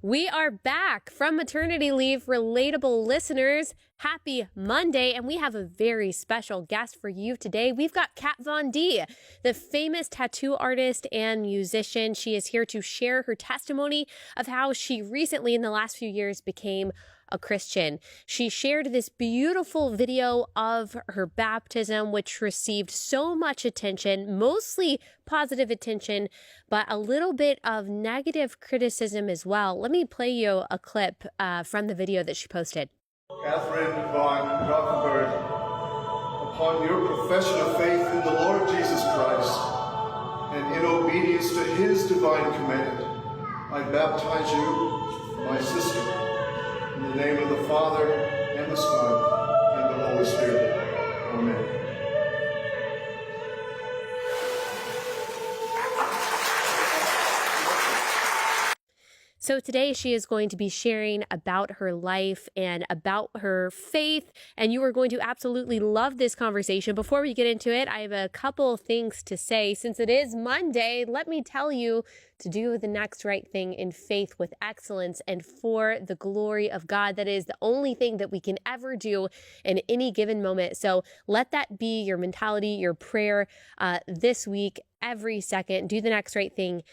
We are back from maternity leave, relatable listeners. Happy Monday, and we have a very special guest for you today. We've got Kat Von D, the famous tattoo artist and musician. She is here to share her testimony of how she recently, in the last few years, became a Christian. She shared this beautiful video of her baptism, which received so much attention, mostly positive attention, but a little bit of negative criticism as well. Let me play you a clip from the video that she posted. Catherine Von Gothenburg, upon your profession of faith in the Lord Jesus Christ, and in obedience to his divine command, I baptize you, my sister, in the name of the Father, and the Son, and the Holy Spirit. Amen. So today she is going to be sharing about her life and about her faith, and you are going to absolutely love this conversation. Before we get into it, I have a couple things to say. Since it is Monday, let me tell you to do the next right thing in faith with excellence and for the glory of God. That is the only thing that we can ever do in any given moment. So let that be your mentality, your prayer this week, every second. Do the next right thing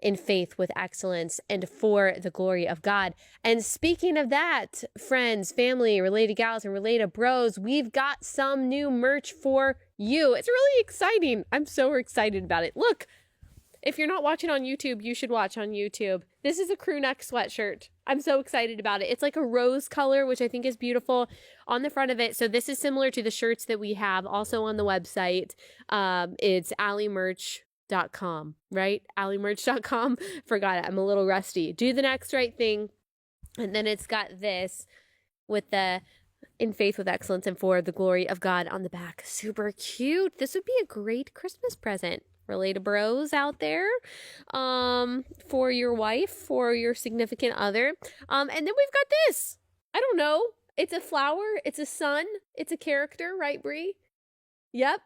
in faith with excellence and for the glory of God. And speaking of that, friends, family, related gals, and related bros, we've got some new merch for you. It's really exciting. I'm so excited about it. Look, if you're not watching on YouTube, you should watch on YouTube. This is a crew neck sweatshirt. I'm so excited about it. It's like a rose color, which I think is beautiful on the front of it. So this is similar to the shirts that we have also on the website. It's AllieMerch.com, right? AllieMerch.com. Forgot it. I'm a little rusty. Do the next right thing. And then it's got this with the in faith with excellence and for the glory of God on the back. Super cute. This would be a great Christmas present. Related bros out there, for your wife, for your significant other. And then we've got this. I don't know. It's a flower. It's a sun. It's a character, right, Brie? Yep.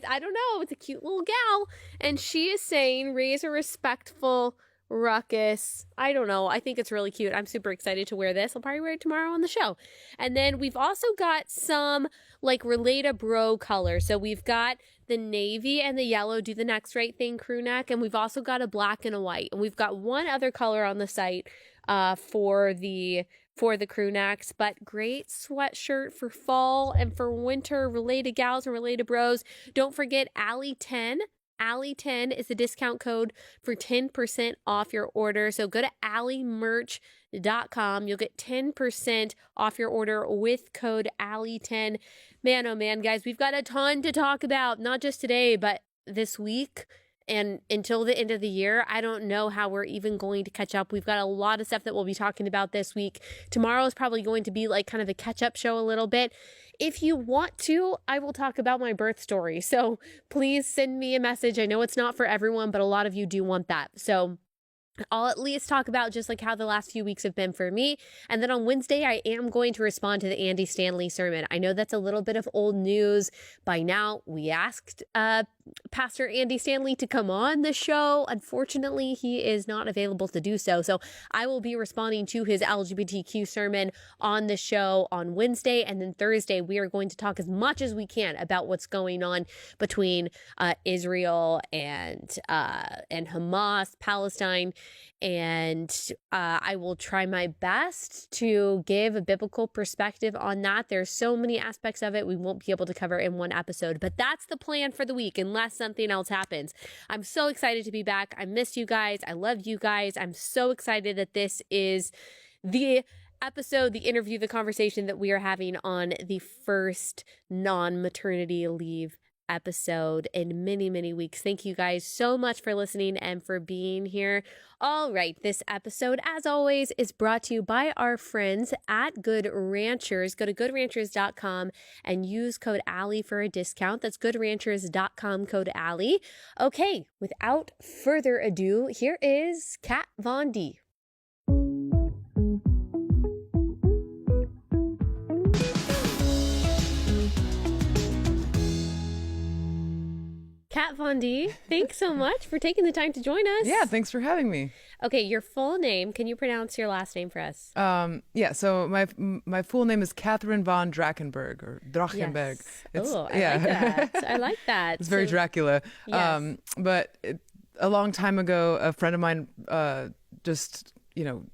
I don't know. It's a cute little gal. And she is saying, raise a respectful ruckus. I don't know. I think it's really cute. I'm super excited to wear this. I'll probably wear it tomorrow on the show. And then we've also got some like Relata Bro colors. So we've got the navy and the yellow, do the next right thing crew neck. And we've also got a black and a white. And we've got one other color on the site for the crew necks, but great sweatshirt for fall and for winter. Related gals and related bros. Don't forget Allie10. Allie10 is the discount code for 10% off your order. So go to AllieMerch.com. You'll get 10% off your order with code Allie10. Man, oh man, guys, we've got a ton to talk about, not just today, but this week. And until the end of the year, I don't know how we're even going to catch up. We've got a lot of stuff that we'll be talking about this week. Tomorrow is probably going to be like kind of a catch-up show a little bit. If you want to, I will talk about my birth story. So please send me a message. I know it's not for everyone, but a lot of you do want that. So I'll at least talk about just like how the last few weeks have been for me. And then on Wednesday, I am going to respond to the Andy Stanley sermon. I know that's a little bit of old news by now. We asked Pastor Andy Stanley to come on the show. Unfortunately, he is not available to do so. So I will be responding to his LGBTQ sermon on the show on Wednesday. And then Thursday, we are going to talk as much as we can about what's going on between Israel and Hamas, Palestine. And I will try my best to give a biblical perspective on that. There's so many aspects of it we won't be able to cover in one episode, but that's the plan for the week unless something else happens. I'm so excited to be back. I miss you guys. I love you guys. I'm so excited that this is the episode, the interview, the conversation that we are having on the first non-maternity leave episode in many, many weeks. Thank you guys so much for listening and for being here. All right. This episode, as always, is brought to you by our friends at Good Ranchers. Go to goodranchers.com and use code Allie for a discount. That's goodranchers.com, code Allie. Okay. Without further ado, here is Kat Von D. Kat Von D, thanks so much for taking the time to join us. Yeah, thanks for having me. Okay, your full name. Can you pronounce your last name for us? Yeah, so my full name is Catherine von Drachenberg or Drachenberg. Yes. Oh, I like that. I like that. It's very Dracula. Yes. But a long time ago, a friend of mine just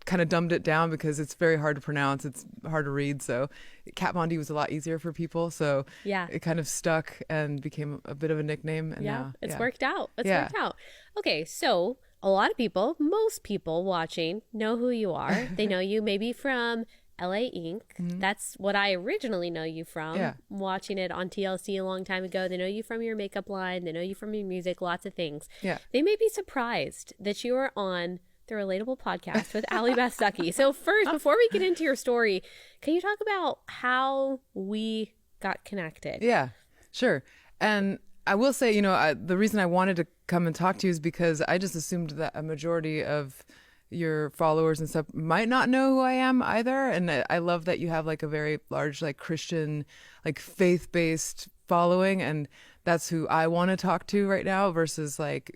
kind of dumbed it down because it's very hard to pronounce. It's hard to read. So Kat Von D was a lot easier for people. So yeah, it kind of stuck and became a bit of a nickname. And yeah, now, it's worked out. Worked out. Okay, so a lot of people, most people watching know who you are. They know you maybe from LA Ink. Mm-hmm. That's what I originally know you from. Yeah. Watching it on TLC a long time ago. They know you from your makeup line. They know you from your music, lots of things. Yeah. They may be surprised that you are on the Relatable Podcast with Allie Beth Stuckey. So first, before we get into your story, can you talk about how we got connected? Yeah, sure. And I will say, the reason I wanted to come and talk to you is because I just assumed that a majority of your followers and stuff might not know who I am either. And I love that you have like a very large, like Christian, like faith-based following. And that's who I want to talk to right now versus like,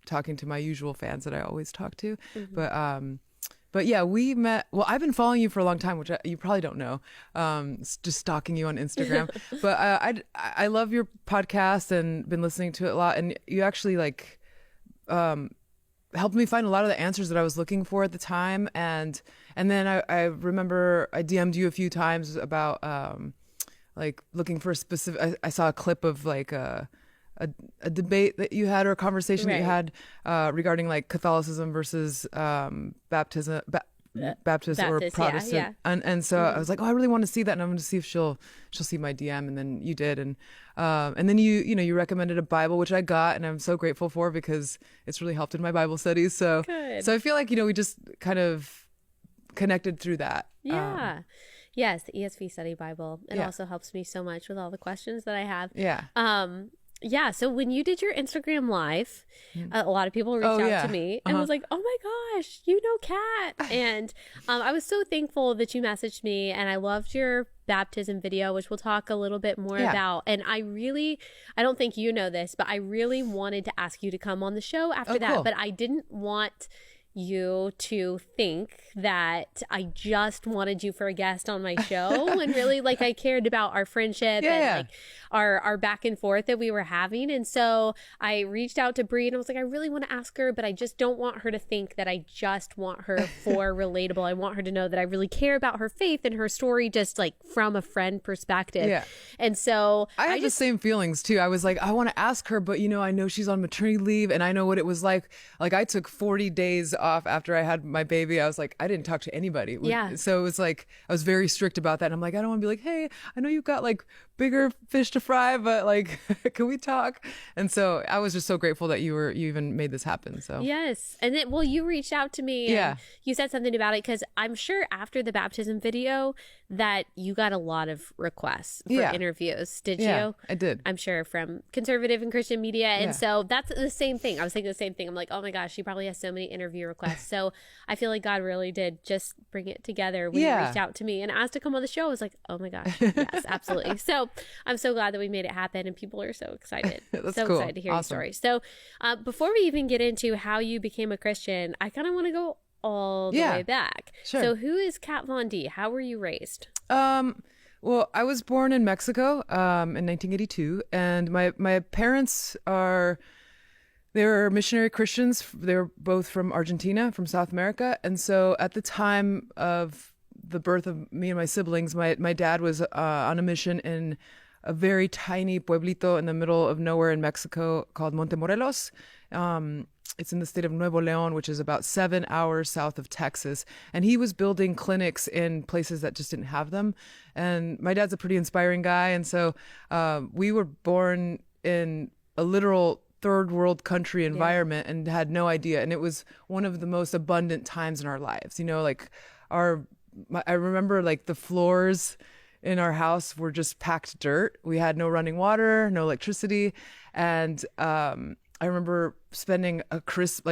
talking to my usual fans that I always talk to. Mm-hmm. But yeah, we met. Well, I've been following you for a long time, which you probably don't know. Just stalking you on Instagram. But I love your podcast and been listening to it a lot. And you actually like helped me find a lot of the answers that I was looking for at the time. And then I remember I DM'd you a few times about like looking for a specific. I saw a clip of like a debate that you had or a conversation that you had regarding like Catholicism versus Baptist or Protestant. Yeah. And so I was like, oh, I really want to see that, and I'm going to see if she'll see my DM. And then you did, and then you recommended a Bible, which I got, and I'm so grateful for because it's really helped in my Bible studies. So Good. So I feel like we just kind of connected through that. Yeah. Yes, the ESV Study Bible. It also helps me so much with all the questions that I have. Yeah. Yeah, so when you did your Instagram live, a lot of people reached out to me and was like, oh my gosh, you know Kat. And I was so thankful that you messaged me, and I loved your baptism video, which we'll talk a little bit more about. And I don't think you know this, but I really wanted to ask you to come on the show after that. Cool. But I didn't want you to think that I just wanted you for a guest on my show and really like I cared about our friendship and like our back and forth that we were having. And so I reached out to Bree and I was like, I really want to ask her, but I just don't want her to think that I just want her for Relatable. I want her to know that I really care about her faith and her story just like from a friend perspective. Yeah. And so I had the same feelings too. I was like, I want to ask her, but I know she's on maternity leave and I know what it was like. Like I took 40 days off after I had my baby. I was like, I didn't talk to anybody. Yeah. So it was like, I was very strict about that. And I'm like, I don't want to be like, hey, I know you've got like bigger fish to fry, but like, can we talk? And so I was just so grateful that you even made this happen. So yes. And then, you reached out to me and you said something about it because I'm sure after the baptism video that you got a lot of requests for interviews. Did you? I did. I'm sure from conservative and Christian media. And so that's the same thing. I was thinking the same thing. I'm like, oh my gosh, she probably has so many interview requests. So I feel like God really did just bring it together when you reached out to me and asked to come on the show. I was like, oh my gosh, yes, absolutely. So I'm so glad that we made it happen and people are so excited. That's so cool. excited to hear your story. So before we even get into how you became a Christian, I kind of want to go all the way back. Sure. So who is Kat Von D? How were you raised? Well, I was born in Mexico in 1982, and my parents they were missionary Christians. They were both from Argentina, from South America. And so at the time of the birth of me and my siblings, my dad was on a mission in a very tiny pueblito in the middle of nowhere in Mexico called Montemorelos. It's in the state of Nuevo León, which is about 7 hours south of Texas. And he was building clinics in places that just didn't have them. And my dad's a pretty inspiring guy. And so we were born in a literal third world country environment and had no idea. And it was one of the most abundant times in our lives. Like I remember like the floors in our house were just packed dirt. We had no running water, no electricity. And I remember spending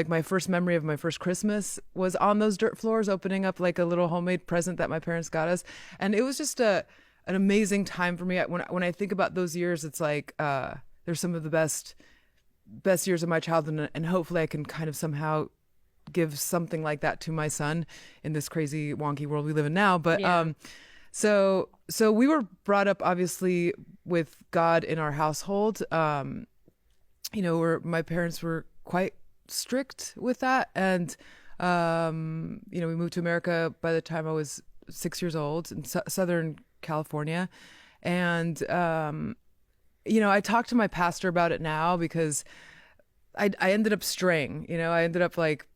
my first memory of my first Christmas was on those dirt floors, opening up like a little homemade present that my parents got us. And it was just an amazing time for me. When I think about those years, it's like, they're some of the best best years of my childhood, and hopefully I can kind of somehow give something like that to my son in this crazy wonky world we live in now. But so we were brought up obviously with God in our household. My parents were quite strict with that, and we moved to America by the time I was 6 years old in Southern California. And I talked to my pastor about it now because I ended up straying. I ended up like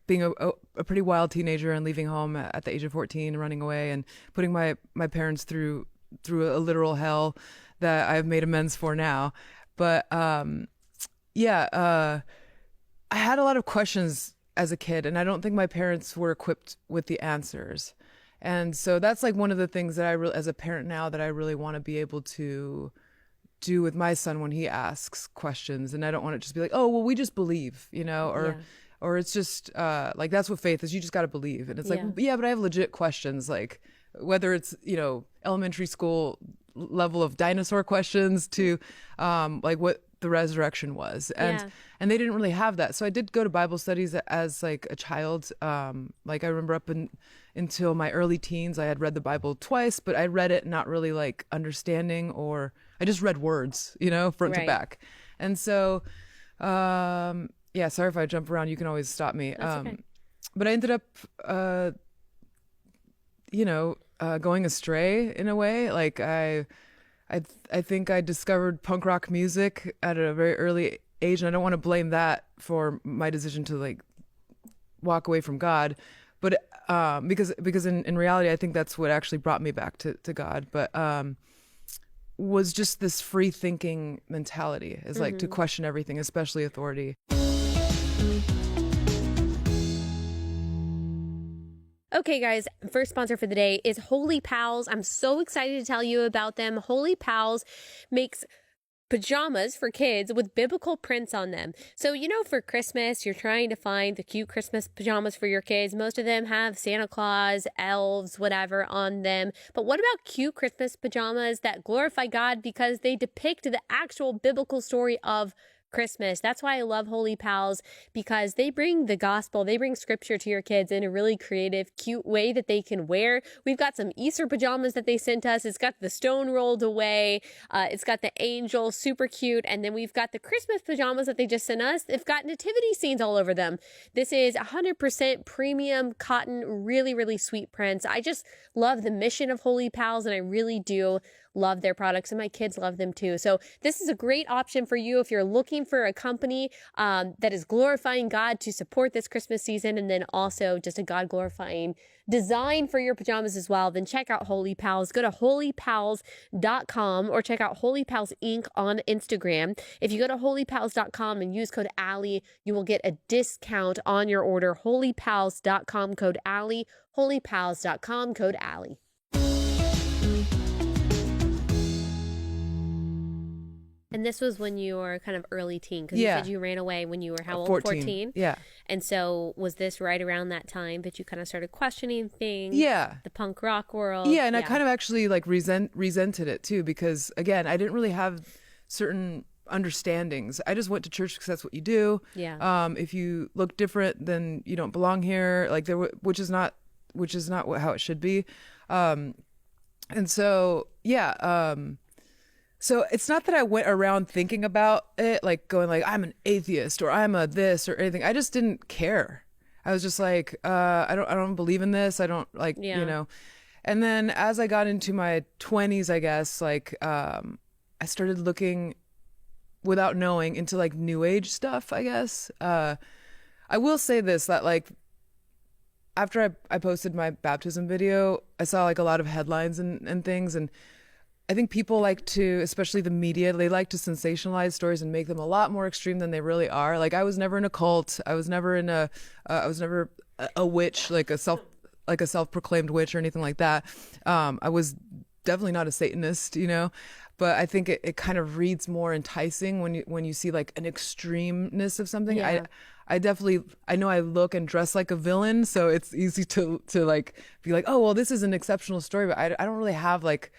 being a pretty wild teenager and leaving home at the age of 14, running away and putting my parents through a literal hell that I've made amends for now. But I had a lot of questions as a kid, and I don't think my parents were equipped with the answers. And so that's like one of the things that as a parent now, that I really want to be able to do with my son when he asks questions. And I don't want it to just be like, oh, well, we just believe, or it's just like, that's what faith is. You just got to believe. And it's like, yeah, but I have legit questions, like whether it's, elementary school level of dinosaur questions to like what the resurrection was. And they didn't really have that. So I did go to Bible studies as like a child. Like I remember until my early teens, I had read the Bible twice, but I read it not really like understanding, or I just read words, front to back. And so, sorry if I jump around, you can always stop me. That's okay. But I ended up, going astray in a way. Like I think I discovered punk rock music at a very early age, and I don't want to blame that for my decision to like walk away from God, but because in reality, I think that's what actually brought me back to God. But was just this free thinking mentality, is like to question everything, especially authority. Okay, guys, first sponsor for the day is Holy Pals. I'm so excited to tell you about them. Holy Pals makes pajamas for kids with biblical prints on them. So, for Christmas, you're trying to find the cute Christmas pajamas for your kids. Most of them have Santa Claus, elves, whatever on them. But what about cute Christmas pajamas that glorify God because they depict the actual biblical story of Christmas? That's why I love Holy Pals, because they bring the gospel, they bring scripture to your kids in a really creative, cute way that they can wear. We've got some Easter pajamas that they sent us. It's got the stone rolled away. It's got the angel, super cute. And then we've got the Christmas pajamas that they just sent us. They've got nativity scenes all over them. This is 100% premium cotton, really, really sweet prints. I just love the mission of Holy Pals, and I really do love their products, and my kids love them too. So this is a great option for you if you're looking for a company that is glorifying God to support this Christmas season, and then also just a God glorifying design for your pajamas as well. Then check out Holy Pals. Go to holypals.com or check out Holy Pals Inc. on Instagram. If you go to holypals.com and use code Allie, you will get a discount on your order. Holypals.com, code Allie. Holypals.com, code Allie. And this was when you were kind of early teen, because you said you ran away when you were how old? 14. Yeah. And so was this right around that time that you kind of started questioning things? Yeah. The punk rock world? Yeah, and I kind of actually like resented it too, because again, I didn't really have certain understandings. I just went to church because that's what you do. Yeah. If you look different, then you don't belong here. Like which is not how it should be. And so so it's not that I went around thinking about it, like going like, I'm an atheist or I'm a this or anything. I just didn't care. I was just like, I don't believe in this. I don't like, And then as I got into my 20s, I guess, like, I started looking without knowing into like new age stuff, I guess. I will say this, that like, after I posted my baptism video, I saw like a lot of headlines and things, and I think people like to, especially the media, they like to sensationalize stories and make them a lot more extreme than they really are. Like I was never in a cult. I was never a witch, like a self-proclaimed witch or anything like that. I was definitely not a Satanist, but I think it kind of reads more enticing when you see like an extremeness of something. Yeah. I know I look and dress like a villain, so it's easy to like be like, oh well, this is an exceptional story, but I don't really have like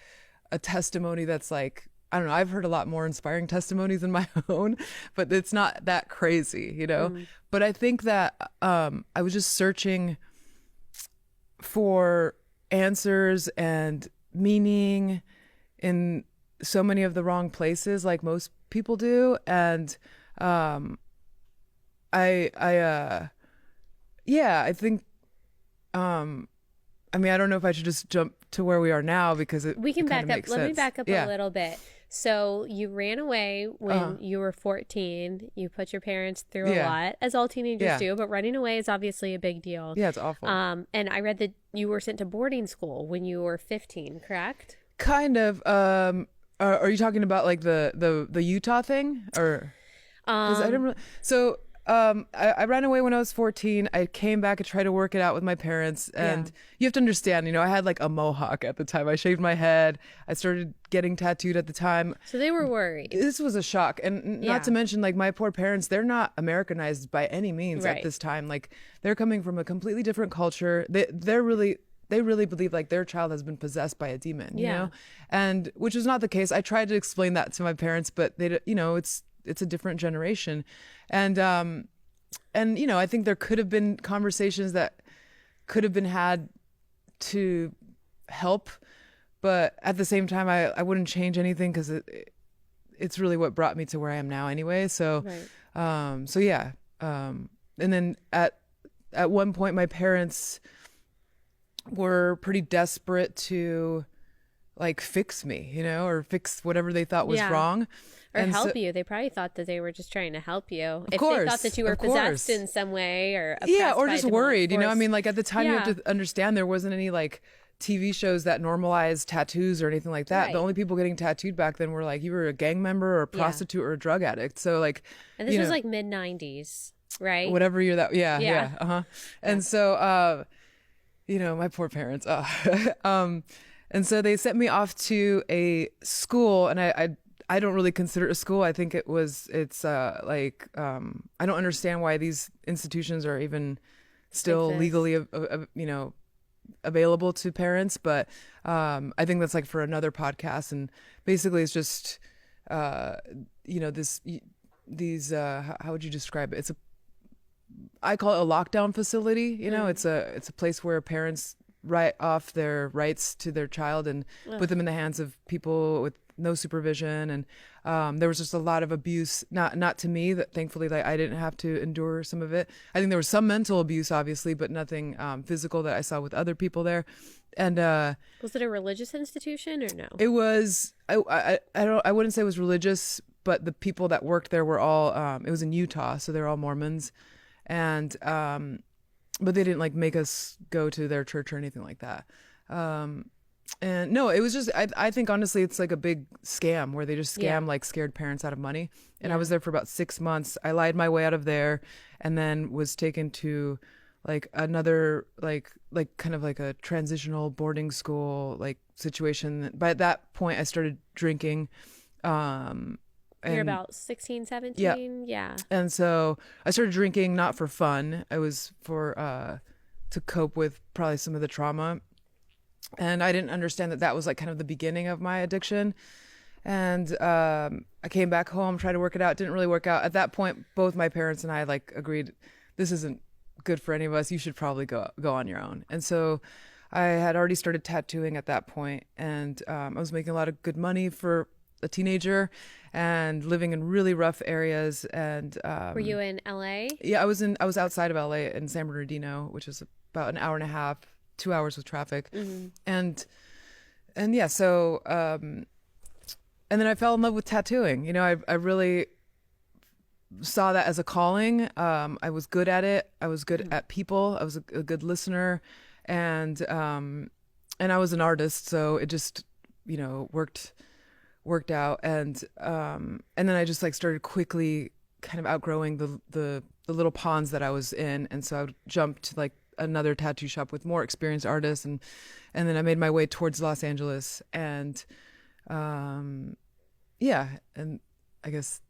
a testimony that's like I don't know, I've heard a lot more inspiring testimonies than my own, but it's not that crazy, you know? But I think that I was just searching for answers and meaning in so many of the wrong places, like most people do. And I think I mean, I don't know if I should just jump to where we are now because we can back up. Let me back up a little bit. So you ran away when you were 14. You put your parents through a lot, as all teenagers do, but running away is obviously a big deal. Yeah, it's awful. And I read that you were sent to boarding school when you were 15, correct? Kind of. Are you talking about like the Utah thing, or? 'Cause I didn't really, so I ran away when I was 14. I came back and tried to work it out with my parents. And you have to understand, you know, I had like a mohawk at the time. I shaved my head. I started getting tattooed at the time. So they were worried. This was a shock. And not to mention, like, my poor parents, they're not Americanized by any means at this time. Like, they're coming from a completely different culture. They really believe like their child has been possessed by a demon, you know? And which was not the case. I tried to explain that to my parents, but they, you know, it's a different generation. And you know, I think there could have been conversations that could have been had to help, but at the same time, I wouldn't change anything because it's really what brought me to where I am now anyway. So, so yeah. And then at one point, my parents were pretty desperate to like fix me, you know, or fix whatever they thought was wrong. Or help you. They probably thought that they were just trying to help you. If they thought that you were possessed in some way or or just worried, you know. I mean, like at the time, you have to understand there wasn't any like TV shows that normalized tattoos or anything like that. The only people getting tattooed back then were like you were a gang member or a prostitute or a drug addict. So like, and this was like mid 90s, right? Whatever year that, And so, you know, my poor parents. And so they sent me off to a school, and I don't really consider it a school. I think it's like I don't understand why these institutions are even still legally you know, available to parents, but I think that's like for another podcast. And basically it's just you know, these how would you describe it? I call it a lockdown facility, you know. It's a place where parents write off their rights to their child and put them in the hands of people with no supervision. And there was just a lot of abuse, not to me, that thankfully like I didn't have to endure some of it. I think there was some mental abuse, obviously, but nothing physical that I saw with other people there. And was it a religious institution or no? It was. I wouldn't say it was religious, but the people that worked there were all. It was in Utah, so they're all Mormons, and but they didn't like make us go to their church or anything like that. And no, it was just, I think honestly, it's like a big scam where they just scam like scared parents out of money. And I was there for about 6 months. I lied my way out of there and then was taken to like another, like kind of like a transitional boarding school, like situation. By that point I started drinking, You're about 16, 17? Yeah. And so I started drinking not for fun. It was for to cope with probably some of the trauma. And I didn't understand that was like kind of the beginning of my addiction. And I came back home, tried to work it out. Didn't really work out. At that point, both my parents and I like agreed, this isn't good for any of us. You should probably go on your own. And so I had already started tattooing at that point, and I was making a lot of good money for a teenager and living in really rough areas. And were you in LA? Yeah, I was outside of LA in San Bernardino, which is about an hour and a half, 2 hours with traffic. And yeah, so and then I fell in love with tattooing. You know, I really saw that as a calling. I was good at it. I was good at people. I was a good listener, and I was an artist, so it just, you know, worked out. And then I just like started quickly kind of outgrowing the little ponds that I was in, and so I would jump to like another tattoo shop with more experienced artists, and then I made my way towards Los Angeles, and yeah, and I guess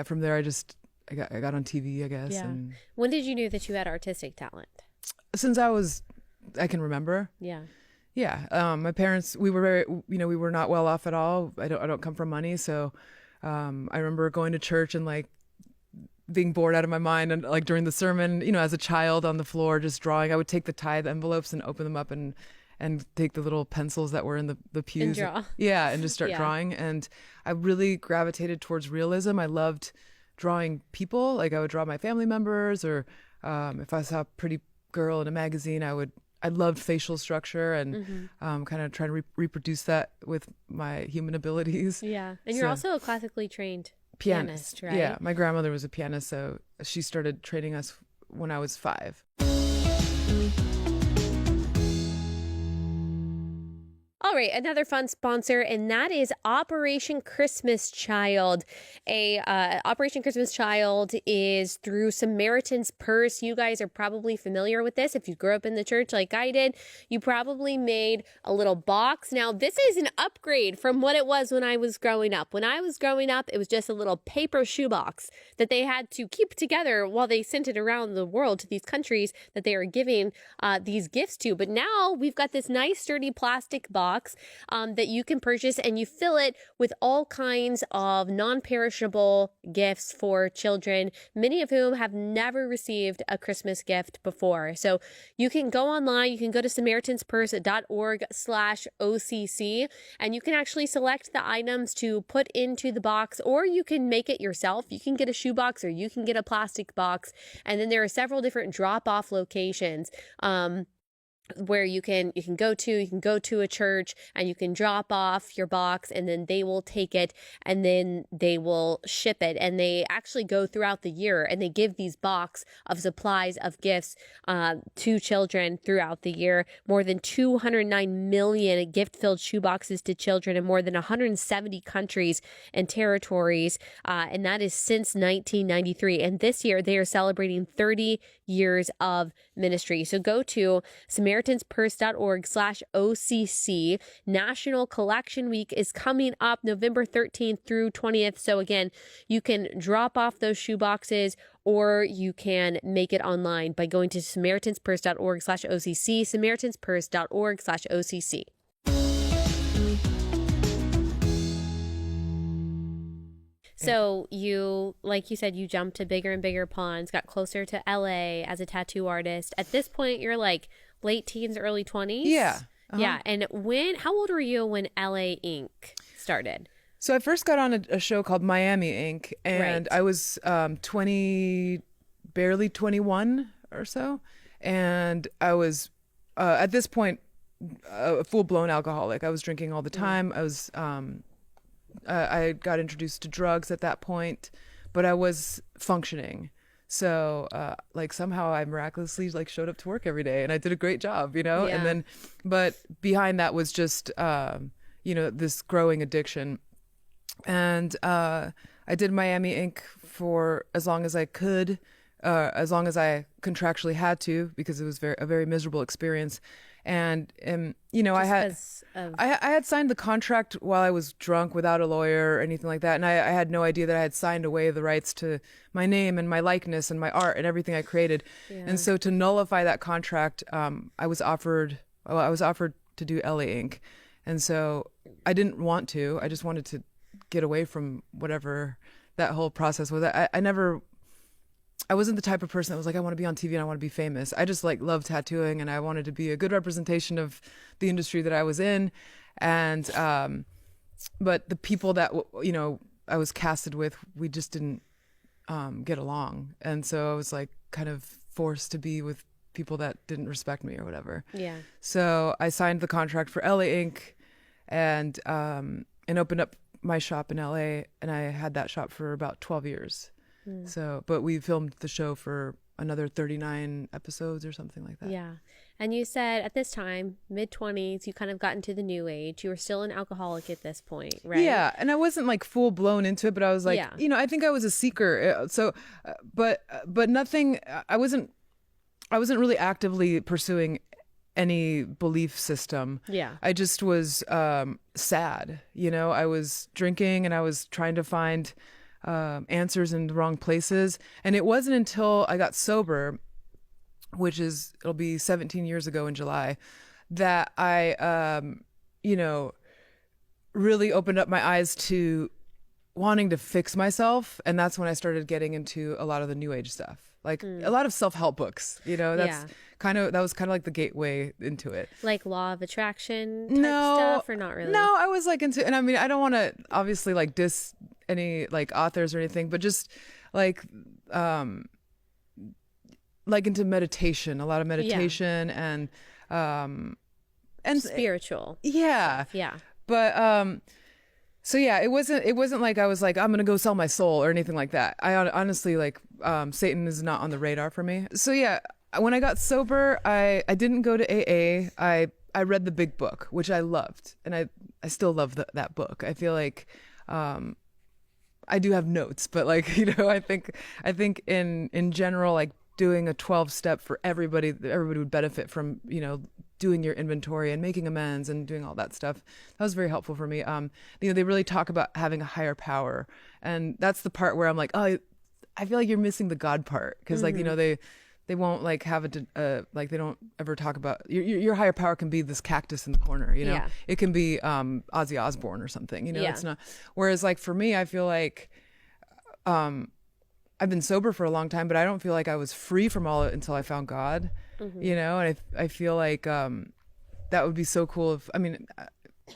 from there I got on TV, I guess. Yeah. And when did you know that you had artistic talent? since I can remember. Yeah. Yeah. My parents, we were very, we were not well off at all. I don't come from money. So, I remember going to church and like being bored out of my mind and like during the sermon, as a child on the floor, just drawing. I would take the tithe envelopes and open them up and take the little pencils that were in the pews. And draw. Yeah. And just start Yeah. drawing. And I really gravitated towards realism. I loved drawing people. Like I would draw my family members, or if I saw a pretty girl in a magazine, I loved facial structure and kind of trying to reproduce that with my human abilities. Yeah. And you're So- also a classically trained pianist, right? Yeah, my grandmother was a pianist, so she started training us when I was 5. All right, another fun sponsor, and that is Operation Christmas Child. Operation Christmas Child is through Samaritan's Purse. You guys are probably familiar with this. If you grew up in the church like I did, you probably made a little box. Now, this is an upgrade from what it was when I was growing up. When I was growing up, it was just a little paper shoebox that they had to keep together while they sent it around the world to these countries that they are giving these gifts to. But now we've got this nice sturdy plastic box that you can purchase, and you fill it with all kinds of non-perishable gifts for children, many of whom have never received a Christmas gift before. So you can go online, you can go to samaritanspurse.org/OCC, and you can actually select the items to put into the box, or you can make it yourself. You can get a shoebox or you can get a plastic box. And then there are several different drop-off locations where you can go to a church and you can drop off your box, and then they will take it and then they will ship it. And they actually go throughout the year and they give these box of supplies of gifts to children throughout the year. More than 209 million gift-filled shoeboxes to children in more than 170 countries and territories. And that is since 1993. And this year they are celebrating 30 years of ministry. So go to samaritanspurse.org/OCC. National Collection Week is coming up November 13th through 20th. So again, you can drop off those shoe boxes, or you can make it online by going to samaritanspurse.org/OCC, samaritanspurse.org/OCC. So you, like you said, you jumped to bigger and bigger ponds, got closer to LA as a tattoo artist. At this point, you're like late teens, early 20s? Yeah. Yeah. And how old were you when LA Inc. started? So I first got on a show called Miami Inc. and Right. I was 20, barely 21 or so. And I was, at this point, a full-blown alcoholic. I was drinking all the time. I got introduced to drugs at that point, but I was functioning. So, like somehow I miraculously like showed up to work every day and I did a great job, Yeah. and then, but behind that was just, this growing addiction. And, I did Miami Inc. for as long as I could, as long as I contractually had to, because it was a very miserable experience. And I had signed the contract while I was drunk without a lawyer or anything like that. And I had no idea that I had signed away the rights to my name and my likeness and my art and everything I created. Yeah. And so to nullify that contract, I was offered to do LA Inc. And so I didn't want to. I just wanted to get away from whatever that whole process was. I wasn't the type of person that was like, I want to be on TV and I want to be famous. I just like loved tattooing and I wanted to be a good representation of the industry that I was in. And, but the people that, I was casted with, we just didn't, get along. And so I was like kind of forced to be with people that didn't respect me or whatever. Yeah. So I signed the contract for LA Inc. and opened up my shop in LA, and I had that shop for about 12 years. So, but we filmed the show for another 39 episodes or something like that. Yeah. And you said at this time, mid-20s, you kind of got into the new age. You were still an alcoholic at this point, right? Yeah. And I wasn't like full blown into it, but I was like, Yeah. I think I was a seeker. So, but nothing, I wasn't really actively pursuing any belief system. Yeah. I just was sad. I was drinking and I was trying to find answers in the wrong places. And it wasn't until I got sober, it'll be 17 years ago in July, that I, you know, really opened up my eyes to wanting to fix myself. And that's when I started getting into a lot of the new age stuff, like a lot of self-help books, you know, that was kind of like the gateway into it. Like law of attraction type stuff, or not really? No, I was like into, and I mean, I don't want to obviously like diss any like authors or anything, but just like into meditation, a lot of meditation and spiritual. Yeah. Yeah. But so yeah, it wasn't like I was like, I'm gonna go sell my soul or anything like that. I honestly like Satan is not on the radar for me. So yeah, when I got sober, I didn't go to AA. I read the Big Book, which I loved, and I still love that book. I feel like I do have notes, but like, you know, I think in general, like doing a 12-step for everybody would benefit from, you know, doing your inventory and making amends and doing all that stuff. That was very helpful for me. You know, they really talk about having a higher power, and that's the part where I'm like, oh, I feel like you're missing the God part, because like, you know, they won't like have like they don't ever talk about your higher power can be this cactus in the corner, you know. It can be Ozzy Osbourne or something, you know. It's not, whereas like for me, I feel like I've been sober for a long time, but I don't feel like I was free from all it until I found God, you know. And I feel like that would be so cool if, I mean,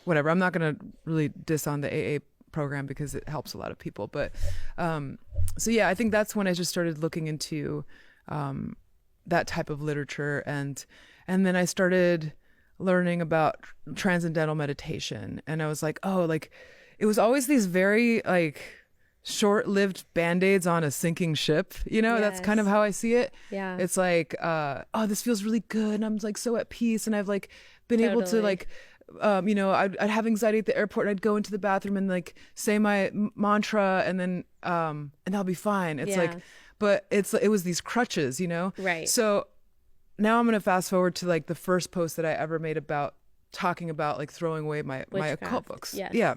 whatever, I'm not gonna really diss on the AA program because it helps a lot of people, but so yeah, I think that's when I just started looking into that type of literature, and then I started learning about transcendental meditation, and I was like, oh, like it was always these very like short-lived band-aids on a sinking ship, you know. That's kind of how I see it. It's like oh, this feels really good, and I'm like so at peace, and I've like been able to like you know, I'd have anxiety at the airport, and I'd go into the bathroom and like say my mantra, and then and I'll be fine. It's like, but it was these crutches, you know? Right. So now I'm going to fast forward to like the first post that I ever made about talking about like throwing away my occult books. Yeah.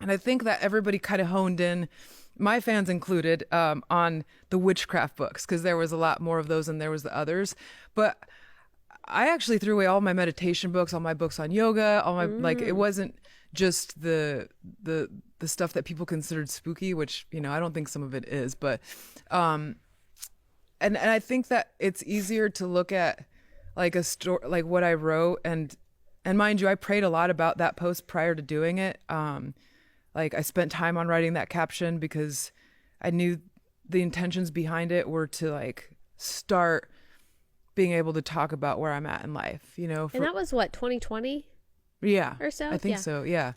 And I think that everybody kind of honed in, my fans included, on the witchcraft books, because there was a lot more of those than there was the others. But I actually threw away all my meditation books, all my books on yoga, all my like, it wasn't just the stuff that people considered spooky, which, you know, I don't think some of it is, but and I think that it's easier to look at like a story, like what I wrote, and mind you, I prayed a lot about that post prior to doing it. Like I spent time on writing that caption because I knew the intentions behind it were to like start being able to talk about where I'm at in life, you know. And that was what, 2020? Yeah. Or so? I think so, yeah.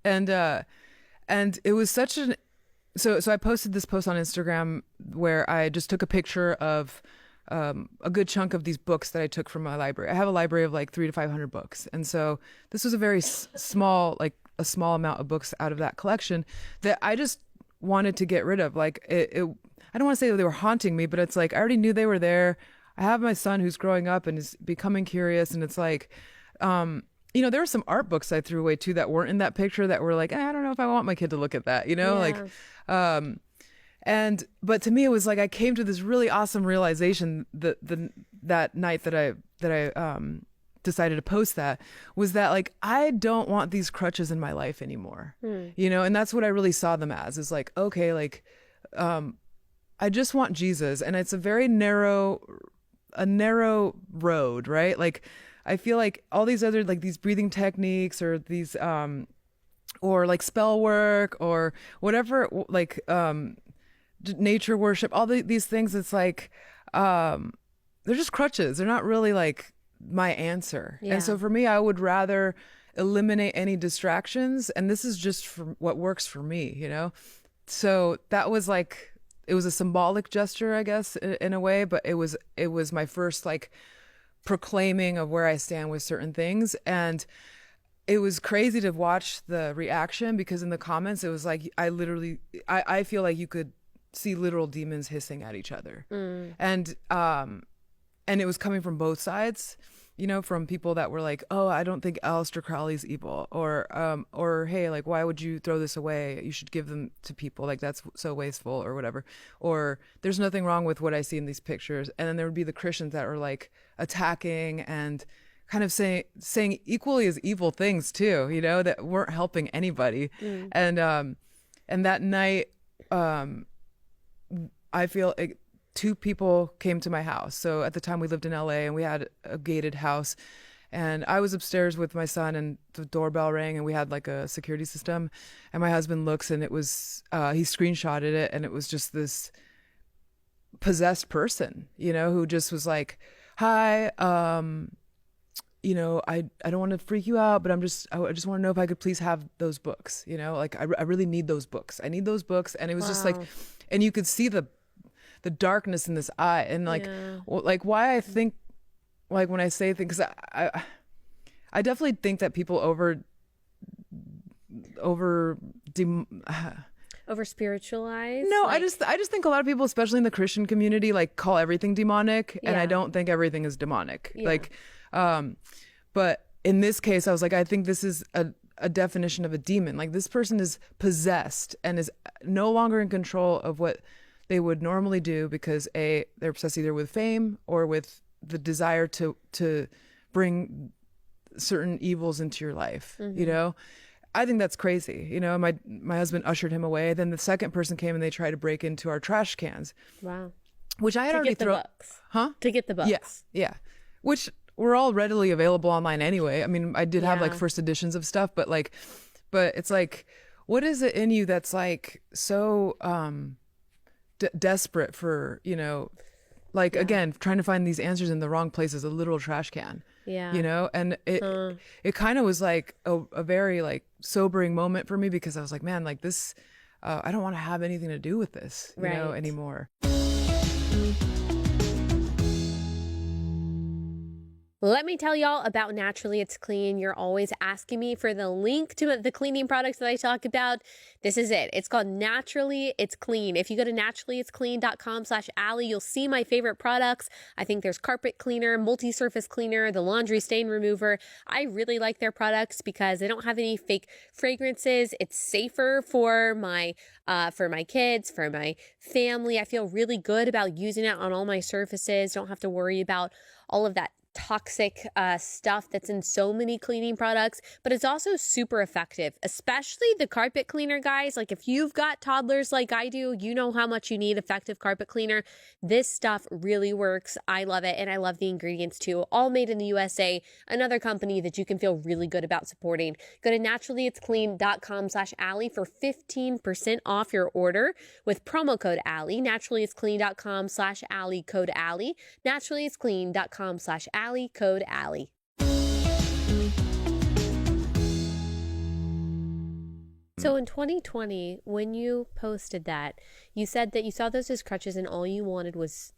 And it was such an, so I posted this post on Instagram where I just took a picture of a good chunk of these books that I took from my library. I have a library of like 300 to 500 books. And so this was a very small, like a small amount of books out of that collection that I just wanted to get rid of. Like I don't want to say that they were haunting me, but it's like, I already knew they were there. I have my son who's growing up and is becoming curious. And it's like, you know, there were some art books I threw away too that weren't in that picture that were like, I don't know if I want my kid to look at that, you know, like, but to me, it was like, I came to this really awesome realization that night that I decided to post that, was that like, I don't want these crutches in my life anymore, you know? And that's what I really saw them as, is like, okay, like, I just want Jesus. And it's a very narrow road, right? Like, I feel like all these other, like these breathing techniques or these, or like spell work or whatever, like, nature worship, all these things, it's like, they're just crutches. They're not really like my answer. And so for me, I would rather eliminate any distractions. And this is just for what works for me, you know? So that was like, it was a symbolic gesture, I guess, in a way, but it was my first like proclaiming of where I stand with certain things. And it was crazy to watch the reaction, because in the comments, it was like, I feel like you could see literal demons hissing at each other. And it was coming from both sides, you know, from people that were like, oh, I don't think Aleister Crowley's evil, or hey, like, why would you throw this away? You should give them to people, like that's so wasteful, or whatever, or there's nothing wrong with what I see in these pictures. And then there would be the Christians that were like attacking and kind of saying equally as evil things too, you know, that weren't helping anybody. And that night, I feel two people came to my house. So at the time we lived in LA and we had a gated house, and I was upstairs with my son and the doorbell rang and we had like a security system, and my husband looks and it was, he screenshotted it, and it was just this possessed person, you know, who just was like, hi, you know, I don't want to freak you out, but I just want to know if I could please have those books, you know, like I really need those books. I need those books. And it was just like, and you could see the darkness in this eye, and like, like why I think, like when I say things, I definitely think that people over spiritualized. No, like, I just think a lot of people, especially in the Christian community, like call everything demonic, and I Yeah. don't think everything is demonic. Yeah. Like, but in this case, I was like, I think this is a definition of a demon. Like, this person is possessed and is no longer in control of what they would normally do, because they're obsessed either with fame or with the desire to bring certain evils into your life. You know, I think that's crazy. You know, my husband ushered him away. Then the second person came and they tried to break into our trash cans, Wow. which I had To already get the thrown. books. Huh? To get the books. Yeah. Which were all readily available online anyway. I mean, I did have like Yeah. first editions of stuff, but it's like, what is it in you that's like so desperate for, you know, like, again, trying to find these answers in the wrong places, a literal trash can. Yeah. You know, and it kind of was like a very like sobering moment for me, because I was like, man, like this, I don't want to have anything to do with this, you know, Right. anymore. Let me tell y'all about Naturally It's Clean. You're always asking me for the link to the cleaning products that I talk about. This is it. It's called Naturally It's Clean. If you go to naturallyitsclean.com/Allie, you'll see my favorite products. I think there's carpet cleaner, multi-surface cleaner, the laundry stain remover. I really like their products because they don't have any fake fragrances. It's safer for my kids, for my family. I feel really good about using it on all my surfaces. Don't have to worry about all of that toxic stuff that's in so many cleaning products, but it's also super effective, especially the carpet cleaner, guys. Like, if you've got toddlers like I do, you know how much you need effective carpet cleaner. This stuff really works. I love it, and I love the ingredients too. All made in the USA, another company that you can feel really good about supporting. Go to naturallyitsclean.com/Allie for 15% off your order with promo code Allie. Naturallyitsclean.com/Allie, code Allie. Naturallyitsclean.com/Allie, code Allie. So in 2020, when you posted that, you said that you saw those as crutches and all you wanted was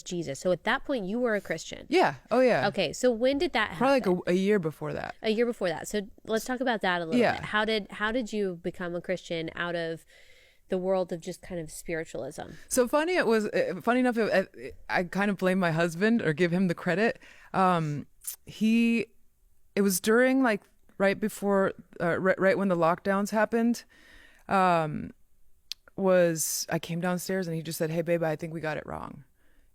Jesus. So at that point, you were a Christian. Yeah. Oh yeah. Okay, so when did that happen? Probably like a year before that. A year before that. So let's talk about that a little Yeah. bit. How did you become a Christian out of the world of just kind of spiritualism? So funny enough, I kind of blame my husband, or give him the credit. It was during like right before, right when the lockdowns happened. I came downstairs and he just said, "Hey babe, I think we got it wrong.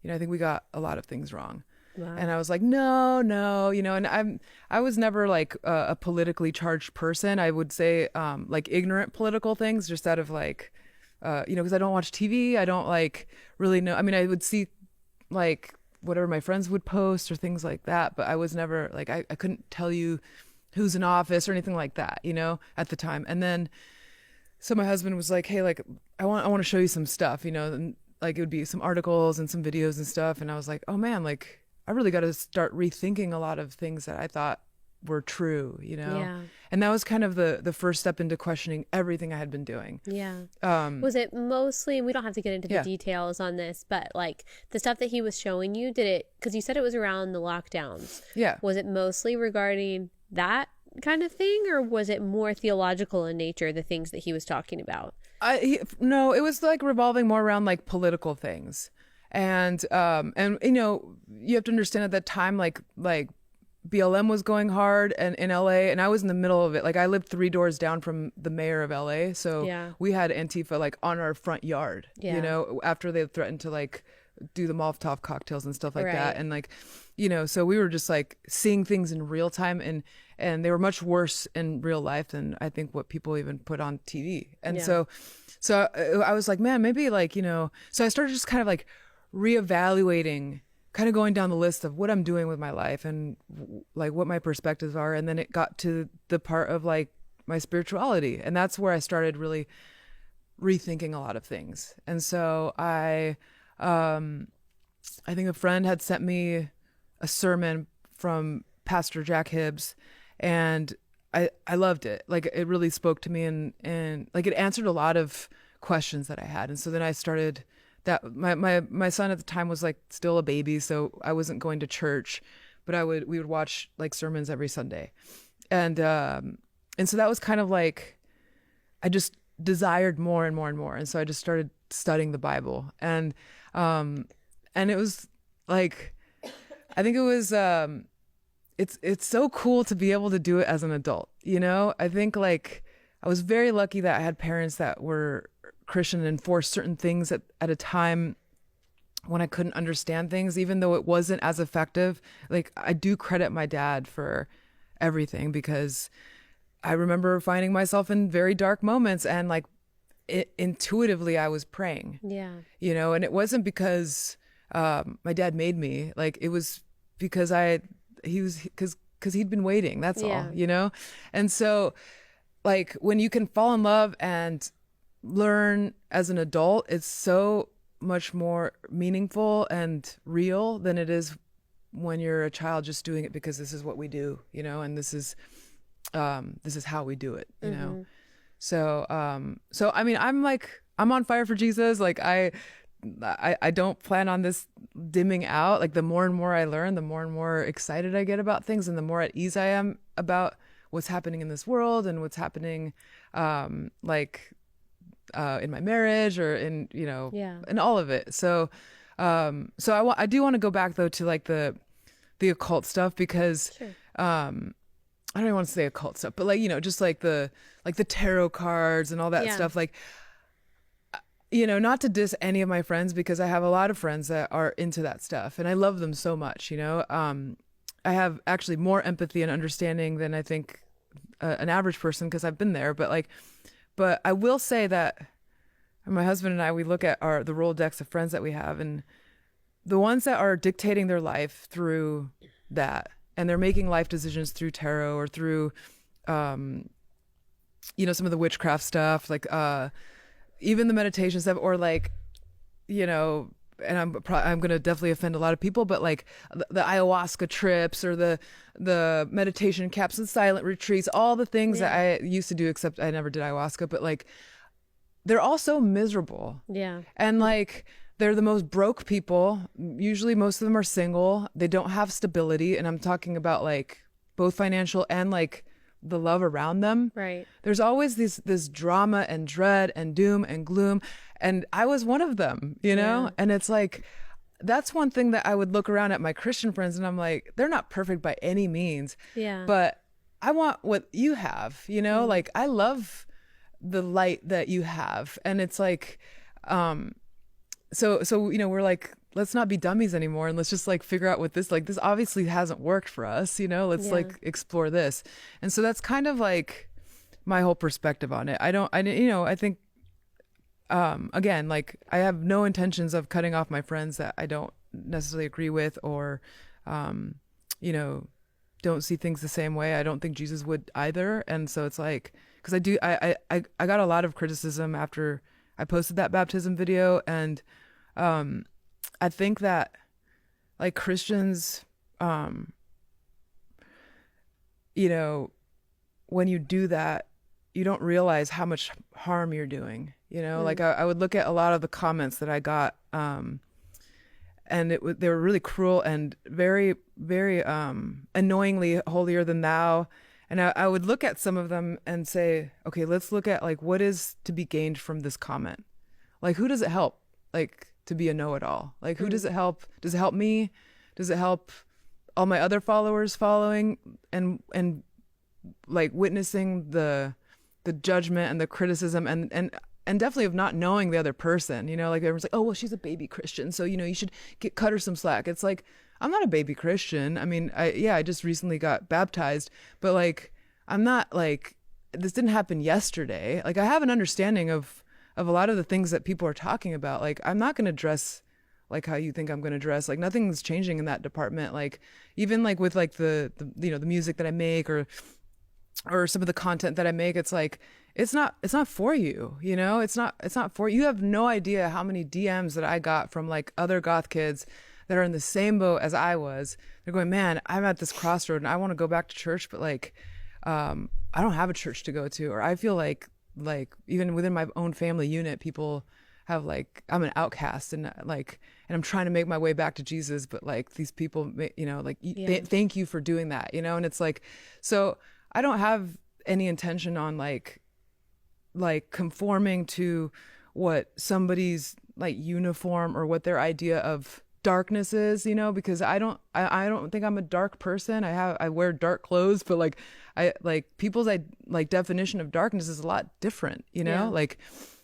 You know, I think we got a lot of things wrong." Wow. And I was like, no, you know, and I was never like a politically charged person. I would say like ignorant political things, just out of like, you know, because I don't watch TV. I don't like really know. I mean, I would see like whatever my friends would post or things like that, but I was never like, I couldn't tell you who's in office or anything like that, you know, at the time. And then, so my husband was like, "Hey, like, I want to show you some stuff, you know," and like it would be some articles and some videos and stuff. And I was like, "Oh man, like I really got to start rethinking a lot of things that I thought were true, you know?" Yeah. And that was kind of the first step into questioning everything I had been doing. Yeah. Was it mostly, we don't have to get into the Yeah. details on this, but like the stuff that he was showing you, did it, because you said it was around the lockdowns. Yeah. Was it mostly regarding that kind of thing, or was it more theological in nature, the things that he was talking about? No, it was like revolving more around like political things. And you know, you have to understand at that time, like BLM was going hard and in LA, and I was in the middle of it. Like, I lived 3 doors down from the mayor of LA. So Yeah. we had Antifa like on our front yard, Yeah. you know, after they threatened to like do the Molotov cocktails and stuff like Right. that. And like, so we were just like seeing things in real time, and they were much worse in real life than I think what people even put on TV. And Yeah. so I was like, man, maybe like, so I started just kind of like reevaluating, kind of going down the list of what I'm doing with my life and like what my perspectives are. And then it got to the part of like my spirituality. And that's where I started really rethinking a lot of things. And so I think a friend had sent me a sermon from Pastor Jack Hibbs, and I loved it. Like it really spoke to me, and like it answered a lot of questions that I had. And so then I started that. My son at the time was like still a baby, so I wasn't going to church, but we would watch like sermons every Sunday, and so that was kind of like I just desired more and more and more, and so I just started studying the Bible, and it was like, I think it was it's so cool to be able to do it as an adult. I think like I was very lucky that I had parents that were Christian and enforced certain things at a time when I couldn't understand things, even though it wasn't as effective. Like I do credit my dad for everything, because I remember finding myself in very dark moments, and like intuitively I was praying. Yeah. And it wasn't because my dad made me. Like it was because because he'd been waiting. That's all. And so like when you can fall in love and learn as an adult, it's so much more meaningful and real than it is when you're a child just doing it because this is what we do, and this is how we do it, So I mean, I'm on fire for Jesus. Like I don't plan on this dimming out. Like the more and more I learn, the more and more excited I get about things, and the more at ease I am about what's happening in this world and what's happening, in my marriage or in, in all of it. So I do want to go back though to like the occult stuff, because, Sure. I don't even want to say occult stuff, but like, just like the tarot cards and all that stuff. Like, not to diss any of my friends, because I have a lot of friends that are into that stuff and I love them so much, I have actually more empathy and understanding than I think an average person, because I've been there. But I will say that my husband and I, we look at the Rolodex of friends that we have, and the ones that are dictating their life through that, and they're making life decisions through tarot or through, some of the witchcraft stuff, like even the meditation stuff, or like, and I'm going to definitely offend a lot of people, but like the ayahuasca trips or the meditation camps and silent retreats, all the things that I used to do, except I never did ayahuasca, but like they're all so miserable. Yeah. And like they're the most broke people. Usually most of them are single. They don't have stability. And I'm talking about like both financial and like the love around them. Right. There's always this drama and dread and doom and gloom. And I was one of them, Yeah. And it's like, that's one thing that I would look around at my Christian friends and I'm like, they're not perfect by any means. Yeah. But I want what you have, like I love the light that you have. And it's like, so we're like, let's not be dummies anymore, and let's just like figure out what this obviously hasn't worked for us, let's like explore this. And so that's kind of like my whole perspective on it. I think again, like I have no intentions of cutting off my friends that I don't necessarily agree with, or don't see things the same way. I don't think Jesus would either. And so it's like, because I got a lot of criticism after I posted that baptism video, and I think that like Christians, when you do that, you don't realize how much harm you're doing, like I would look at a lot of the comments that I got, and they were really cruel and very, very annoyingly holier than thou. And I would look at some of them and say, okay, let's look at like what is to be gained from this comment. Like, who does it help? Like, to be a know-it-all? Like, who does it help? Does it help me? Does it help all my other followers following and like witnessing the judgment and the criticism? And and definitely of not knowing the other person, you know, like everyone's like, oh, well, she's a baby Christian, so, you know, you should cut her some slack. It's like, I'm not a baby Christian. I mean, I just recently got baptized, but like, I'm not like, this didn't happen yesterday. Like, I have an understanding of a lot of the things that people are talking about. Like, I'm not going to dress like how you think I'm going to dress. Like, nothing's changing in that department. Like, even like with like the you know, the music that I make or some of the content that I make, it's like, it's not for you, you know, it's not for you. You have no idea how many DMs that I got from like other goth kids that are in the same boat as I was. They're going, man, I'm at this crossroad and I want to go back to church, but like, I don't have a church to go to, or I feel like even within my own family unit, people have like, I'm an outcast and I'm trying to make my way back to Jesus, but like these people, you know, like, thank you for doing that, you know? And it's like, so I don't have any intention on like conforming to what somebody's like uniform or what their idea of darkness is, you know, because I don't think I'm a dark person. I wear dark clothes, but like I like people's like definition of darkness is a lot different, you know.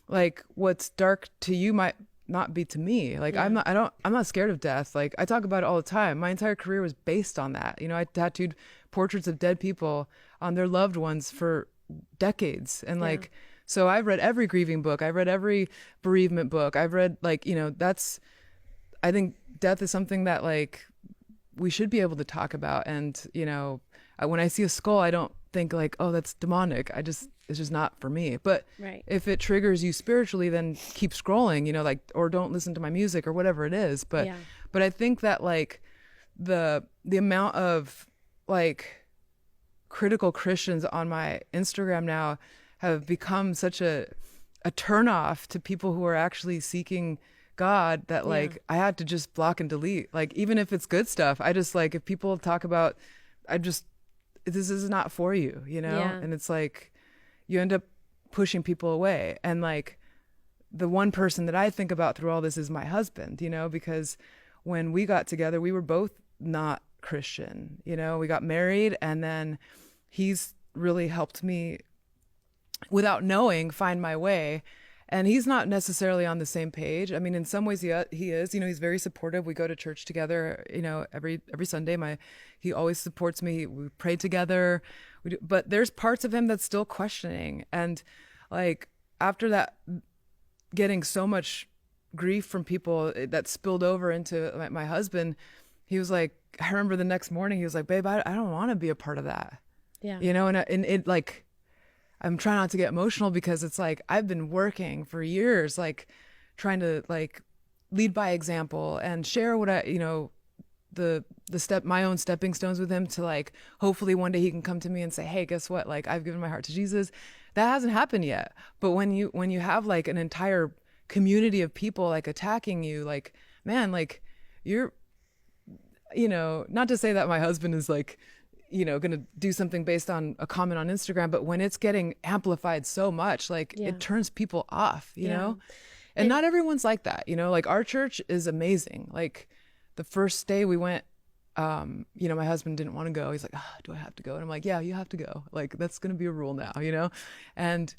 Like what's dark to you might not be to me. Like I'm not scared of death. Like I talk about it all the time. My entire career was based on that, you know. I tattooed portraits of dead people on their loved ones for decades, and like so I've read every grieving book, I've read every bereavement book, I've read, like, you know, I think death is something that like we should be able to talk about. And, you know, when I see a skull, I don't think like, oh, that's demonic. it's just not for me. But if it triggers you spiritually, then keep scrolling, you know, like, or don't listen to my music or whatever it is. But I think that like the amount of like critical Christians on my Instagram now have become such a turnoff to people who are actually seeking God that like I had to just block and delete. Like, even if it's good stuff, I just like, if people talk about, this is not for you, you know? And it's like, you end up pushing people away. And like, the one person that I think about through all this is my husband, you know, because when we got together, we were both not Christian, you know. We got married, and then he's really helped me without knowing find my way. And he's not necessarily on the same page. I mean, in some ways he is, you know. He's very supportive. We go to church together, you know, every Sunday. He always supports me. We pray together. But there's parts of him that's still questioning. And like, after that, getting so much grief from people that spilled over into my husband, he was like, I remember the next morning he was like, babe, I don't want to be a part of that. You know, and it like, I'm trying not to get emotional because it's like, I've been working for years, like trying to like lead by example and share what I, you know, my own stepping stones with him to like, hopefully one day he can come to me and say, hey, guess what? Like, I've given my heart to Jesus. That hasn't happened yet. But when you have like an entire community of people like attacking you, like, man, like you're, you know, not to say that my husband is like, you know, going to do something based on a comment on Instagram, but when it's getting amplified so much, like it turns people off, you know? And not everyone's like that, you know. Like, our church is amazing. Like, the first day we went, you know, my husband didn't want to go. He's like, do I have to go? And I'm like, yeah, you have to go. Like, that's going to be a rule now, you know? And,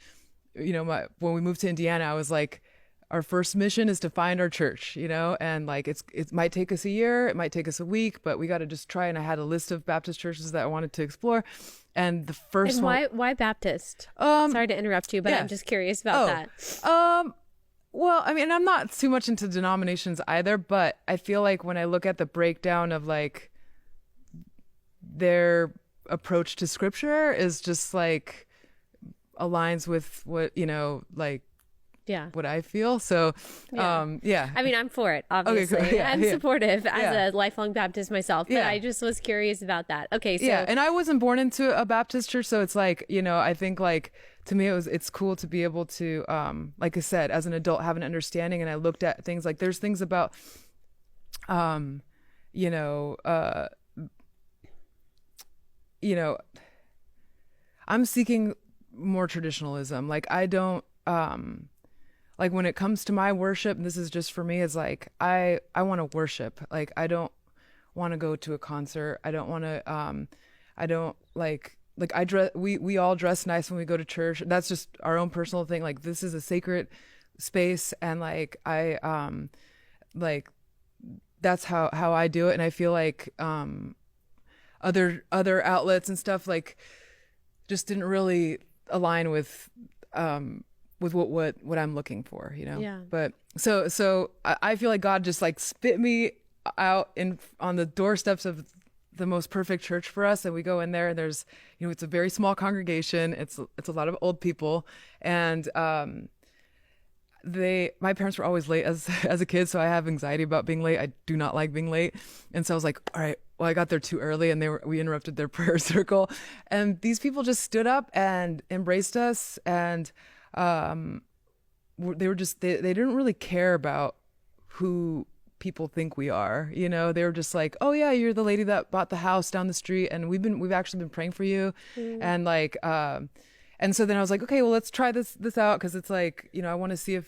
you know, when we moved to Indiana, I was like, our first mission is to find our church, you know, and like, it might take us a year, it might take us a week, but we got to just try. And I had a list of Baptist churches that I wanted to explore. And the first one. Why Baptist? Sorry to interrupt you, but I'm just curious about that. Well, I mean, I'm not too much into denominations either, but I feel like when I look at the breakdown of like their approach to scripture is just like aligns with what, you know, like, what I feel. So, I mean, I'm for it, obviously. Okay, cool. I'm supportive as a lifelong Baptist myself, but I just was curious about that. Okay, so. Yeah, and I wasn't born into a Baptist church, so it's like, you know, I think like, to me, it's cool to be able to, like I said, as an adult, have an understanding. And I looked at things like, there's things about, you know, I'm seeking more traditionalism. Like, I don't, like, when it comes to my worship, and this is just for me, it's like, I want to worship. Like, I don't want to go to a concert. I don't want to, I don't like, like we all dress nice when we go to church. That's just our own personal thing. Like this is a sacred space, and like like that's how I do it. And I feel like other outlets and stuff like just didn't really align with what I'm looking for, you know. Yeah. But so I feel like God just like spit me out on the doorsteps of the most perfect church for us, and we go in there, and there's, you know, it's a very small congregation. It's a lot of old people, and my parents were always late as a kid, so I have anxiety about being late. I do not like being late. And so I was like, all right, well, I got there too early, and we interrupted their prayer circle, and these people just stood up and embraced us, and they were just they didn't really care about who people think we are, you know. They were just like, oh yeah, you're the lady that bought the house down the street, and we've actually been praying for you. And like and so then I was like, okay, well, let's try this out, because it's like, you know, I want to see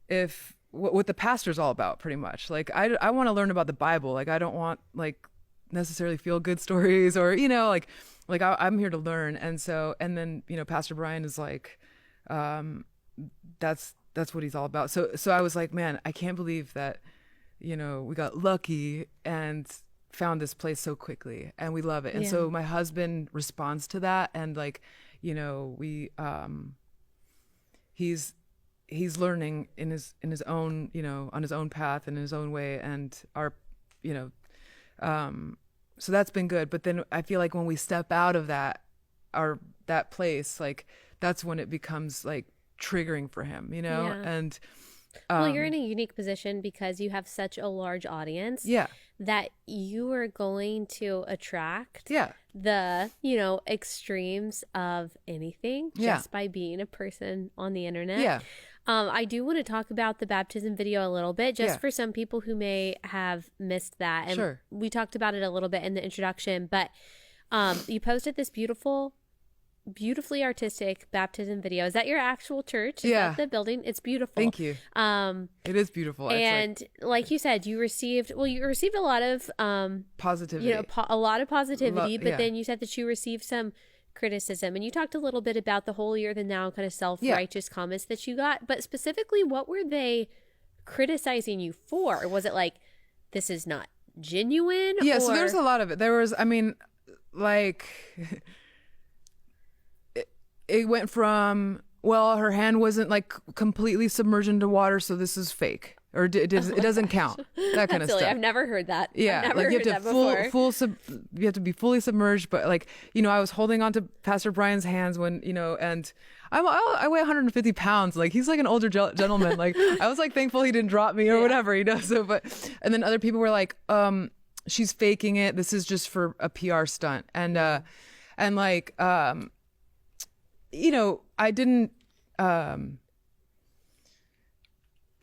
if what the pastor's all about, pretty much. Like I want to learn about the Bible. Like I don't want like necessarily feel good stories, or, you know, like I'm here to learn. And then, you know, Pastor Brian is like, that's what he's all about. So I was like, man, I can't believe that, you know, we got lucky and found this place so quickly, and we love it. And so my husband responds to that, and like, you know, we he's learning in his own, you know, on his own path and in his own way, and our, you know, so that's been good. But then I feel like when we step out of that place, like that's when it becomes like triggering for him, you know. And well, you're in a unique position because you have such a large audience that you are going to attract the, you know, extremes of anything just by being a person on the internet. I do want to talk about the baptism video a little bit, just for some people who may have missed that. And we talked about it a little bit in the introduction, but you posted this beautifully artistic baptism video. Is that your actual church? Is that the building? It's beautiful. Thank you. It is beautiful. And like you said, you received a lot of positivity. You know, a lot of positivity, but then you said that you received some criticism, and you talked a little bit about the holier than thou kind of self-righteous comments that you got. But specifically, what were they criticizing you for? Was it like, this is not genuine? Yeah, so there's a lot of it. There was, I mean, like it went from, well, her hand wasn't like completely submerged into water, so this is fake, or it doesn't count. That kind of silly. stuff. I've never heard that. Yeah, I've never like you heard have to that you have to be fully submerged. But like, you know, I was holding on to Pastor Brian's hands when, you know, and I weigh 150 pounds. Like he's like an older gentleman. Like I was like thankful he didn't drop me or whatever, you know. So, and then other people were like, she's faking it. This is just for a PR stunt, and like, you know, I didn't.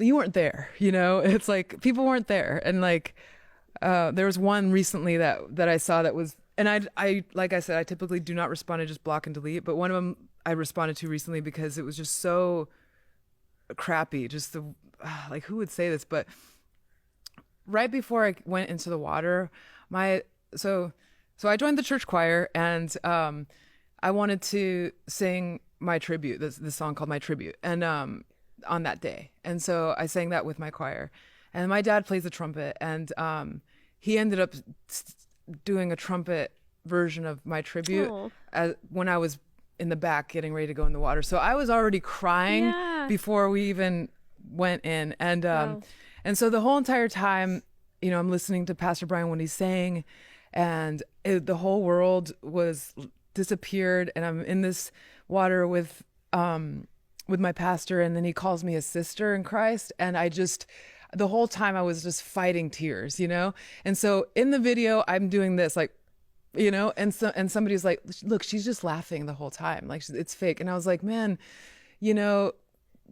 You weren't there, you know. It's like people weren't there, and like there was one recently that I saw that was, and I like I said, I typically do not respond, I just block and delete, but one of them I responded to recently because it was just so crappy. Just the like, who would say this? But right before I went into the water, so I joined the church choir, and I wanted to sing my tribute, this song called My Tribute, and on that day. And so I sang that with my choir. And my dad plays the trumpet, and he ended up doing a trumpet version of My Tribute when I was in the back getting ready to go in the water. So I was already crying before we even went in. And and so the whole entire time, you know, I'm listening to Pastor Brian when he's saying, and the whole world was disappeared, and I'm in this water with my pastor, and then he calls me a sister in Christ, and the whole time I was just fighting tears, you know. And so in the video I'm doing this, like, you know, and somebody's like, look, she's just laughing the whole time, like it's fake. And I was like, man, you know,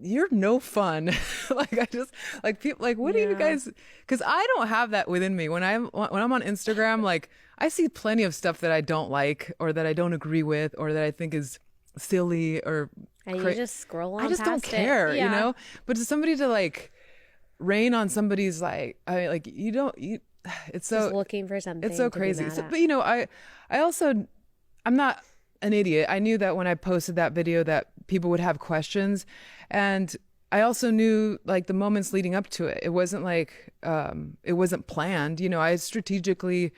you're no fun. Like I just like people like, what do you guys, because I don't have that within me. When I'm on Instagram, like I see plenty of stuff that I don't like, or that I don't agree with, or that I think is silly, or and you just scroll on. I just past don't care, it. you know. But to somebody to like rain on somebody's like, it's so just looking for something. it's so crazy. So, but you know, I also I'm not an idiot. I knew that when I posted that video that people would have questions, and I also knew like the moments leading up to it. It wasn't like it wasn't planned. You know, I strategically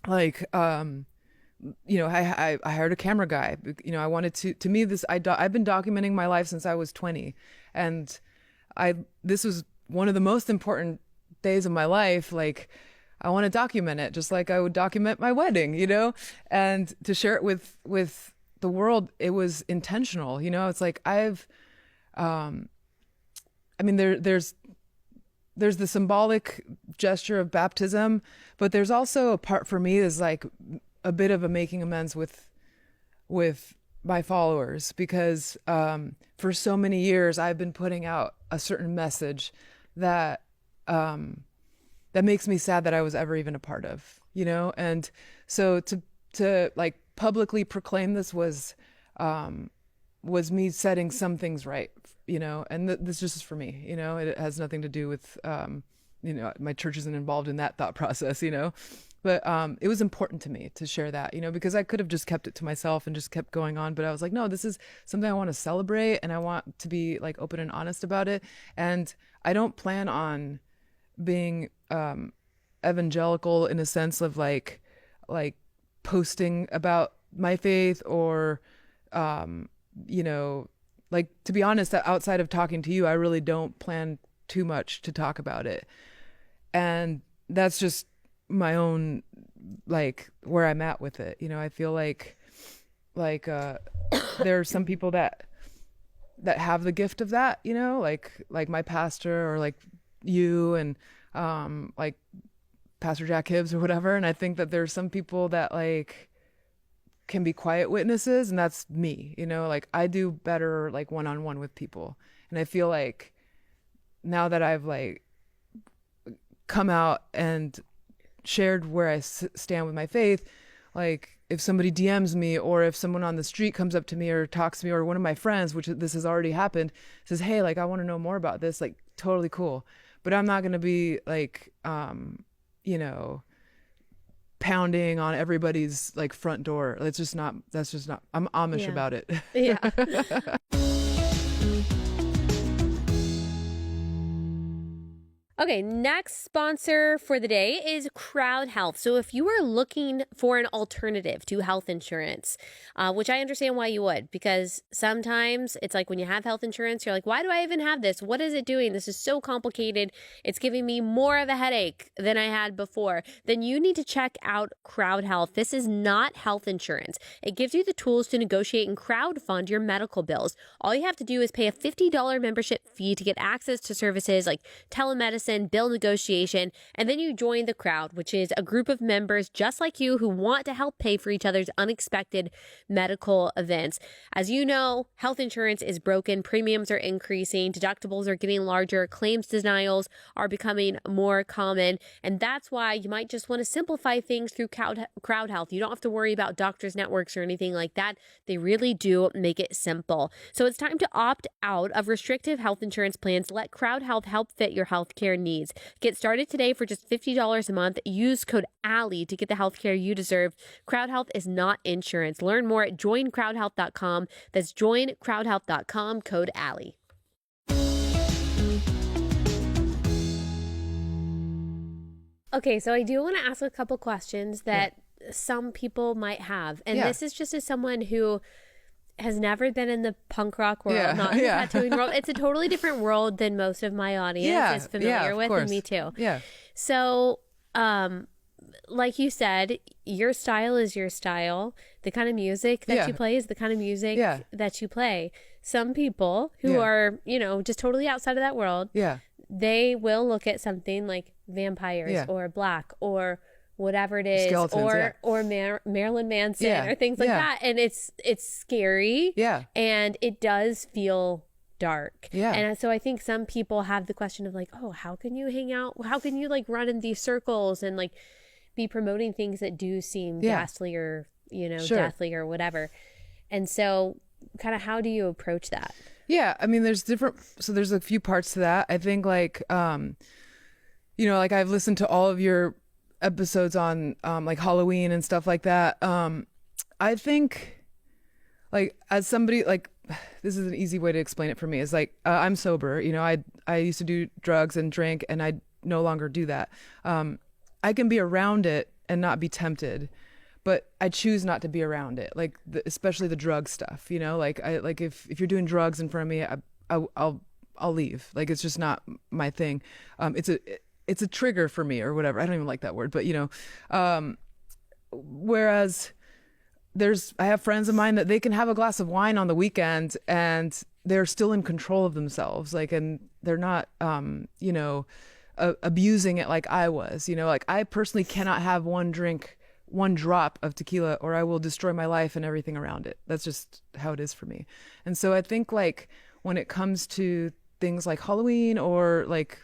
like you know, I hired a camera guy. You know, I wanted to me this I've been documenting my life since I was 20, and this was one of the most important days of my life. Like, I want to document it just like I would document my wedding, you know, and to share it with the world. It was intentional, you know. It's like I mean, there's the symbolic gesture of baptism, but there's also a part for me is like a bit of a making amends with my followers, because for so many years I've been putting out a certain message that that makes me sad that I was ever even a part of, you know. And so to like publicly proclaim this was me setting some things right, you know. And this just is for me, you know. It has nothing to do with you know, my church isn't involved in that thought process, you know. But it was important to me to share that, you know, because I could have just kept it to myself and just kept going on. But I was like, no, this is something I want to celebrate, and I want to be like open and honest about it. And I don't plan on being evangelical in a sense of like posting about my faith, or you know, like, to be honest, outside of talking to you, I really don't plan too much to talk about it. And that's just my own, like, where I'm at with it. You know, I feel like there are some people that have the gift of that, you know, like my pastor, or like you, and like Pastor Jack Hibbs or whatever. And I think that there's some people that like can be quiet witnesses, and that's me, you know. Like, I do better like one-on-one with people. And I feel like now that I've like come out and shared where I stand with my faith, like if somebody DMs me, or if someone on the street comes up to me or talks to me, or one of my friends, which this has already happened, says, hey, like, I want to know more about this, like, totally cool. But I'm not going to be like you know, pounding on everybody's like front door. That's just not I'm Amish about it. Yeah. Okay, next sponsor for the day is Crowd Health. So if you are looking for an alternative to health insurance, which I understand why you would, because sometimes it's like when you have health insurance, you're like, why do I even have this? What is it doing? This is so complicated. It's giving me more of a headache than I had before. Then you need to check out Crowd Health. This is not health insurance. It gives you the tools to negotiate and crowdfund your medical bills. All you have to do is pay a $50 membership fee to get access to services like telemedicine, bill negotiation, and then you join the Crowd, which is a group of members just like you who want to help pay for each other's unexpected medical events. As you know, health insurance is broken, premiums are increasing, deductibles are getting larger, claims denials are becoming more common, and that's why you might just want to simplify things through Crowd Health. You don't have to worry about doctors' networks or anything like that. They really do make it simple. So it's time to opt out of restrictive health insurance plans. Let Crowd Health help fit your healthcare needs. Get started today for just $50 a month. Use code ALLIE to get the healthcare you deserve. Crowd Health is not insurance. Learn more at joincrowdhealth.com. That's joincrowdhealth.com, code ALLIE. Okay, so I do want to ask a couple questions that some people might have. And this is just as someone who has never been in the punk rock world, not in the tattooing world. It's a totally different world than most of my audience is familiar with, and me too. Yeah. So, like you said, your style is your style. The kind of music that you play is the kind of music that you play. Some people who are, you know, just totally outside of that world, they will look at something like vampires or black or whatever it is, or Marilyn Manson or things like that, and it's scary, and it does feel dark, and so I think some people have the question of like, oh, how can you hang out? How can you like run in these circles and like be promoting things that do seem ghastly or, you know, deathly or whatever? And so, kind of, how do you approach that? Yeah, I mean, there's a few parts to that. I think like, you know, like I've listened to all of your episodes on like Halloween and stuff like that. I think, like, as somebody, like, this is an easy way to explain it for me, is like, I'm sober, you know, I used to do drugs and drink, and I no longer do that. I can be around it and not be tempted, but I choose not to be around it, like especially the drug stuff, you know, like if you're doing drugs in front of me, I'll leave. Like, it's just not my thing. It's a trigger for me or whatever. I don't even like that word, but you know, whereas I have friends of mine that they can have a glass of wine on the weekend and they're still in control of themselves. Like, and they're not, you know, abusing it like I was, you know, like I personally cannot have one drop of tequila or I will destroy my life and everything around it. That's just how it is for me. And so I think, like, when it comes to things like Halloween or, like,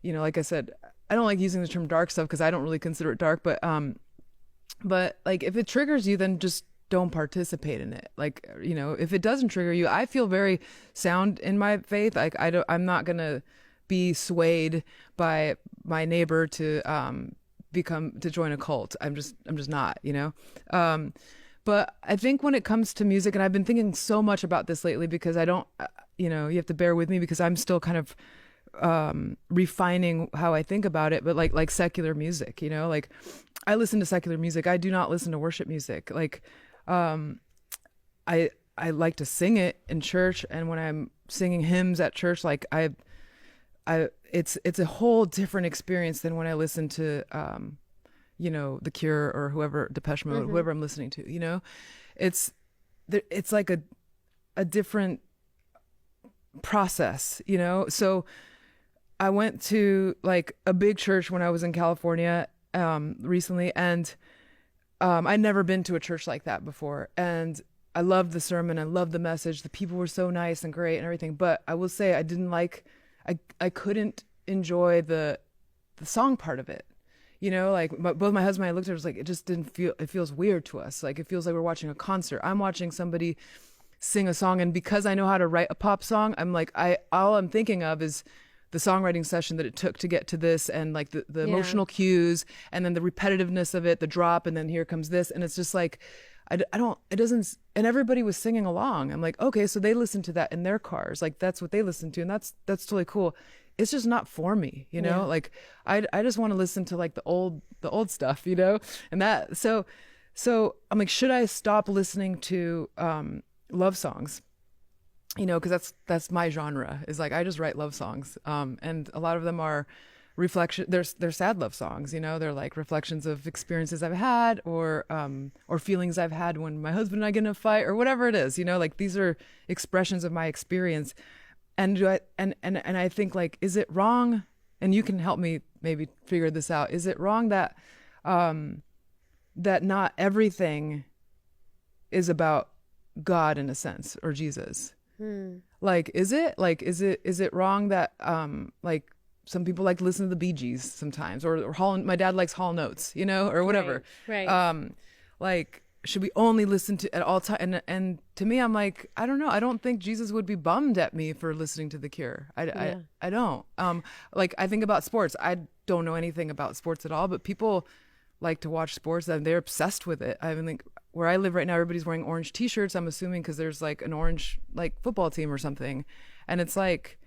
you know, like I said, I don't like using the term dark stuff because I don't really consider it dark, but like, if it triggers you, then just don't participate in it. Like, you know, if it doesn't trigger you, I feel very sound in my faith. Like, I'm not gonna be swayed by my neighbor to join a cult. I'm just not, you know. But I think when it comes to music, and I've been thinking so much about this lately because I don't, you know, you have to bear with me because I'm still kind of refining how I think about it, but like secular music, you know, like I listen to secular music. I do not listen to worship music. Like, I like to sing it in church, and when I'm singing hymns at church, like it's a whole different experience than when I listen to, you know, The Cure or whoever, Depeche Mode, whoever I'm listening to, you know, it's like a different process, you know? So I went to, like, a big church when I was in California recently, and I'd never been to a church like that before. And I loved the sermon. I loved the message. The people were so nice and great and everything. But I will say I couldn't enjoy the song part of it. You know, like both my husband and I looked at it, was like, it just didn't feel, it feels weird to us. Like, it feels like we're watching a concert. I'm watching somebody sing a song. And because I know how to write a pop song, I'm like, all I'm thinking of is the songwriting session that it took to get to this, and like the emotional cues, and then the repetitiveness of it, the drop, and then here comes this. And it's just like, it doesn't, and everybody was singing along. I'm like, okay, so they listened to that in their cars. Like, that's what they listen to. And that's totally cool. It's just not for me, you know, like I just want to listen to, like, the old stuff, you know, and that, so I'm like, should I stop listening to, love songs? You know, because that's my genre, is like, I just write love songs, and a lot of them are they're sad love songs, you know, they're like reflections of experiences I've had, or feelings I've had when my husband and I get in a fight, or whatever it is, you know, like, these are expressions of my experience. And I think, like, is it wrong? And you can help me maybe figure this out. Is it wrong that that not everything is about God in a sense, or Jesus? Like, is it wrong that like, some people like to listen to the Bee Gees sometimes, or my dad likes Hall Notes, you know, or whatever. Right. Like, should we only listen to at all time? And to me, I'm like, I don't know. I don't think Jesus would be bummed at me for listening to The Cure. I don't. Like, I think about sports. I don't know anything about sports at all, but people like to watch sports and they're obsessed with it. I mean, like, where I live right now, everybody's wearing orange t-shirts, I'm assuming, because there's like an orange, like, football team or something. And it's like,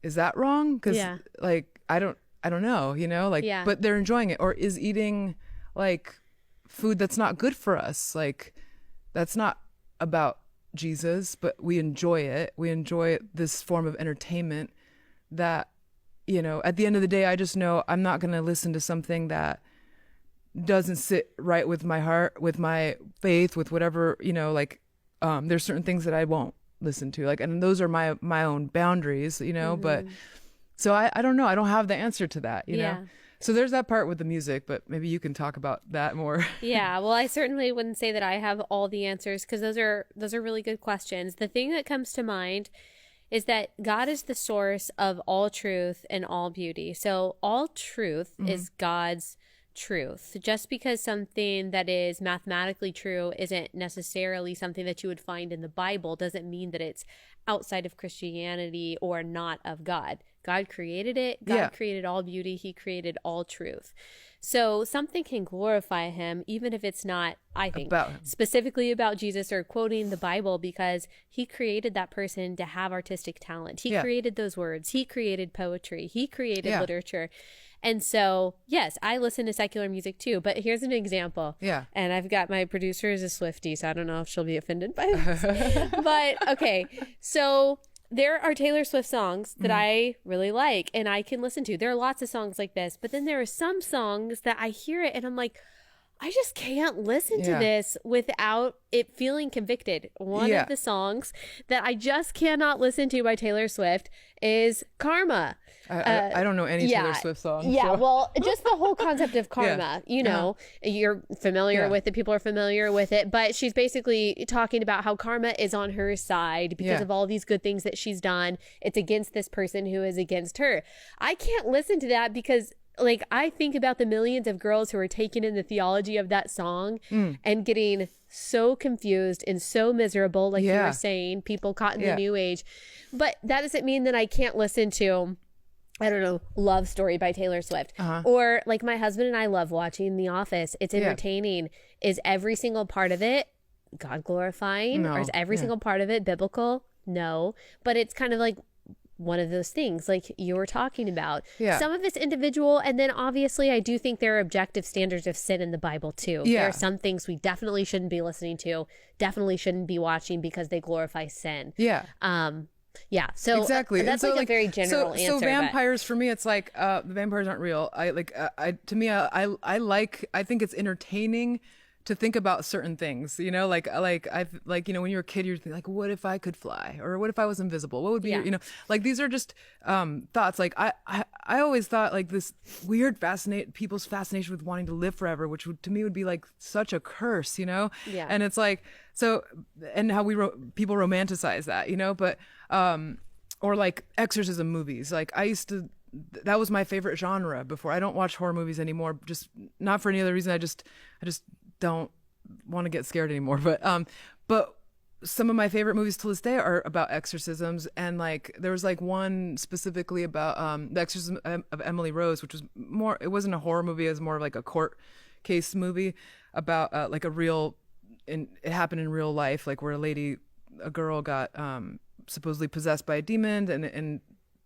is that wrong? Because like, I don't know, you know, like, but they're enjoying it. Or is eating, like, food that's not good for us, like, that's not about Jesus, but we enjoy it. We enjoy this form of entertainment that, you know, at the end of the day, I just know I'm not going to listen to something that doesn't sit right with my heart, with my faith, with whatever, you know, like, there's certain things that I won't listen to, like, and those are my own boundaries, you know, but so I don't know. I don't have the answer to that, you know? So there's that part with the music, but maybe you can talk about that more. Yeah, well, I certainly wouldn't say that I have all the answers, because those are really good questions. The thing that comes to mind is that God is the source of all truth and all beauty. So all truth is God's truth. Just because something that is mathematically true isn't necessarily something that you would find in the Bible doesn't mean that it's outside of Christianity or not of God. God created it. God Yeah. created all beauty. He created all truth. So something can glorify him, even if it's not, I think, About him. specifically about Jesus or quoting the Bible, because he created that person to have artistic talent. He Yeah. created those words. He created poetry. He created Yeah. literature. And so, yes, I listen to secular music too, but here's an example. Yeah. And I've got my producer is a Swiftie, so I don't know if she'll be offended by this. But okay, so there are Taylor Swift songs that I really like and I can listen to. There are lots of songs like this, but then there are some songs that I hear it and I'm like, I just can't listen to Yeah. this without it feeling convicted. One Yeah. of the songs that I just cannot listen to by Taylor Swift is Karma. I don't know any Taylor yeah. Swift songs. Yeah, so- well, just the whole concept of karma, you know, you're familiar Yeah. with it, people are familiar with it, but she's basically talking about how karma is on her side because Yeah. of all these good things that she's done. It's against this person who is against her. I can't listen to that because like I think about the millions of girls who are taking in the theology of that song and getting so confused and so miserable, like you Yeah. were saying, people caught in Yeah. the new age. But that doesn't mean that I can't listen to, I don't know, Love Story by Taylor Swift. Or like my husband and I love watching The Office. It's entertaining. Is every single part of it God glorifying? No. Or is every single part of it biblical? No. But it's kind of like one of those things like you were talking about. Yeah. Some of it's individual. And then obviously I do think there are objective standards of sin in the Bible too. Yeah. There are some things we definitely shouldn't be listening to, definitely shouldn't be watching because they glorify sin. Yeah. Yeah. So Exactly. that's And so, like a very general answer. So but- vampires for me, it's like the vampires aren't real. I like to me, I think it's entertaining to think about certain things. You know, like you know, when you're a kid, you're thinking like, what if I could fly, or what if I was invisible? What would be Yeah. you know, like these are just thoughts. Like I always thought like this weird people's fascination with wanting to live forever, which would, to me would be like such a curse. You know. Yeah. And it's like so, and how people romanticize that. You know, but or like exorcism movies. Like I used to, that was my favorite genre before. I don't watch horror movies anymore, just not for any other reason. I just don't want to get scared anymore. But some of my favorite movies to this day are about exorcisms. And like, there was like one specifically about the exorcism of Emily Rose, which was more, it wasn't a horror movie. It was more of like a court case movie about like it happened in real life, like where a girl got supposedly possessed by a demon and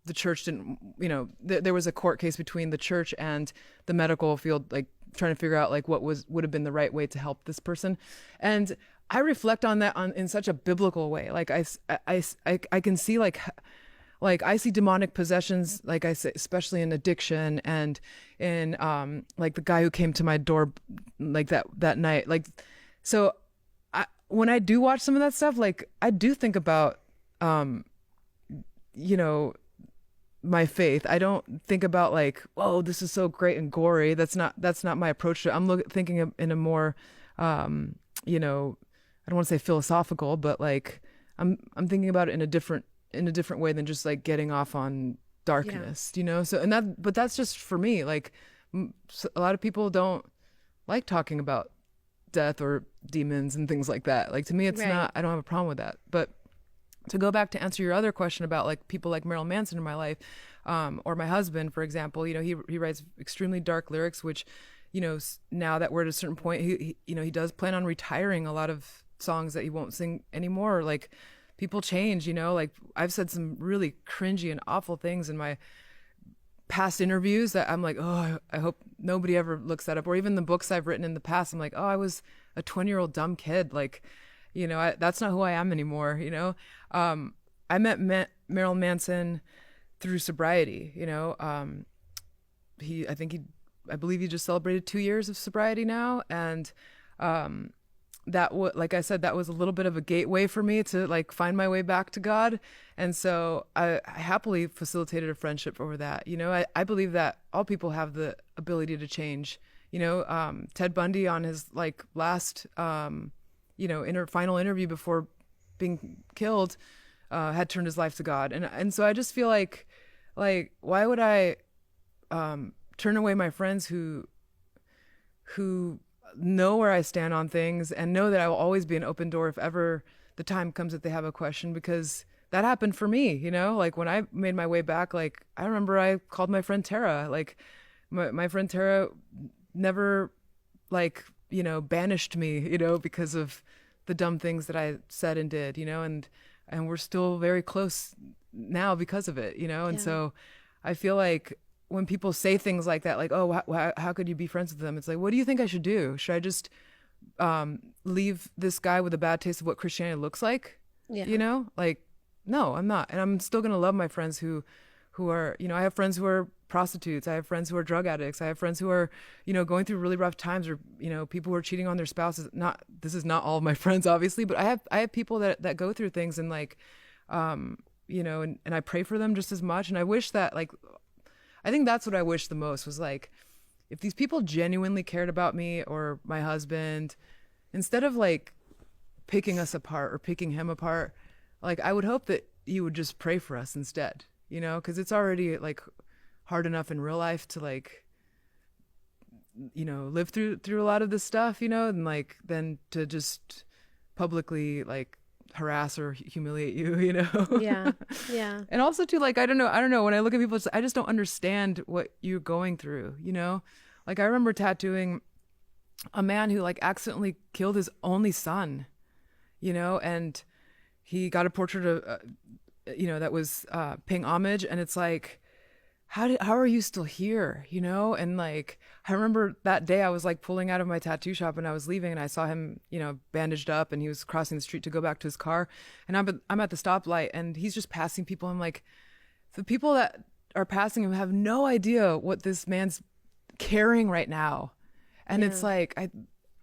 the church didn't, you know, there was a court case between the church and the medical field, like trying to figure out like what would have been the right way to help this person. And I reflect on that in such a biblical way. Like I can see like I see demonic possessions, like I say, especially in addiction and in like the guy who came to my door like that night. Like, so when I do watch some of that stuff, like I do think about, you know, my faith. I don't think about like, oh, this is so great and gory. That's not my approach to it. I'm thinking in a more, you know, I don't want to say philosophical, but like I'm thinking about it in a different way than just like getting off on darkness, you know? So, but that's just for me. Like a lot of people don't like talking about death or demons and things like that. Like to me, it's Right. not, I don't have a problem with that. But to go back to answer your other question about like people like Marilyn Manson in my life, or my husband, for example, you know, he writes extremely dark lyrics, which, you know, now that we're at a certain point, he you know, he does plan on retiring a lot of songs that he won't sing anymore. Like people change, you know, like I've said some really cringy and awful things in my past interviews that I'm like, oh, I hope nobody ever looks that up. Or even the books I've written in the past, I'm like, oh, I was a 20-year-old dumb kid. Like, you know, that's not who I am anymore, you know? I met Marilyn Manson through sobriety, you know? I believe he just celebrated 2 years of sobriety now. And like I said, that was a little bit of a gateway for me to like find my way back to God. And so I happily facilitated a friendship over that. You know, I believe that all people have the ability to change. You know, Ted Bundy on his like last, you know, final interview before being killed, had turned his life to God. And so I just feel like why would I turn away my friends who know where I stand on things and know that I will always be an open door if ever the time comes that they have a question, because that happened for me, you know, like when I made my way back, like I remember I called my friend Tara, like my friend Tara never like, you know, banished me, you know, because of the dumb things that I said and did, you know, and we're still very close now because of it, you know? And Yeah. so I feel like when people say things like that, like, oh, how could you be friends with them? It's like, what do you think I should do? Should I just leave this guy with a bad taste of what Christianity looks like? Yeah. You know, like, no, I'm not. And I'm still going to love my friends who are, you know, I have friends who are prostitutes. I have friends who are drug addicts. I have friends who are, you know, going through really rough times, or, you know, people who are cheating on their spouses. This is not all of my friends, obviously, but I have people that go through things, and like, you know, and I pray for them just as much. And I wish that, like, I think that's what I wish the most was, like, if these people genuinely cared about me or my husband, instead of like picking us apart or picking him apart, like, I would hope that you would just pray for us instead, you know, because it's already like hard enough in real life to, like, you know, live through a lot of this stuff, you know, and like then to just publicly like harass or humiliate you, you know. Yeah. Yeah. And also too, like, I don't know, when I look at people, I just don't understand what you're going through, you know. Like, I remember tattooing a man who like accidentally killed his only son, you know, and he got a portrait of you know, that was paying homage, and it's like, how are you still here, you know? And like, I remember that day I was like pulling out of my tattoo shop and I was leaving, and I saw him, you know, bandaged up, and he was crossing the street to go back to his car, and I'm at the stoplight, and he's just passing people. I'm like, the people that are passing him have no idea what this man's carrying right now. And Yeah. it's like,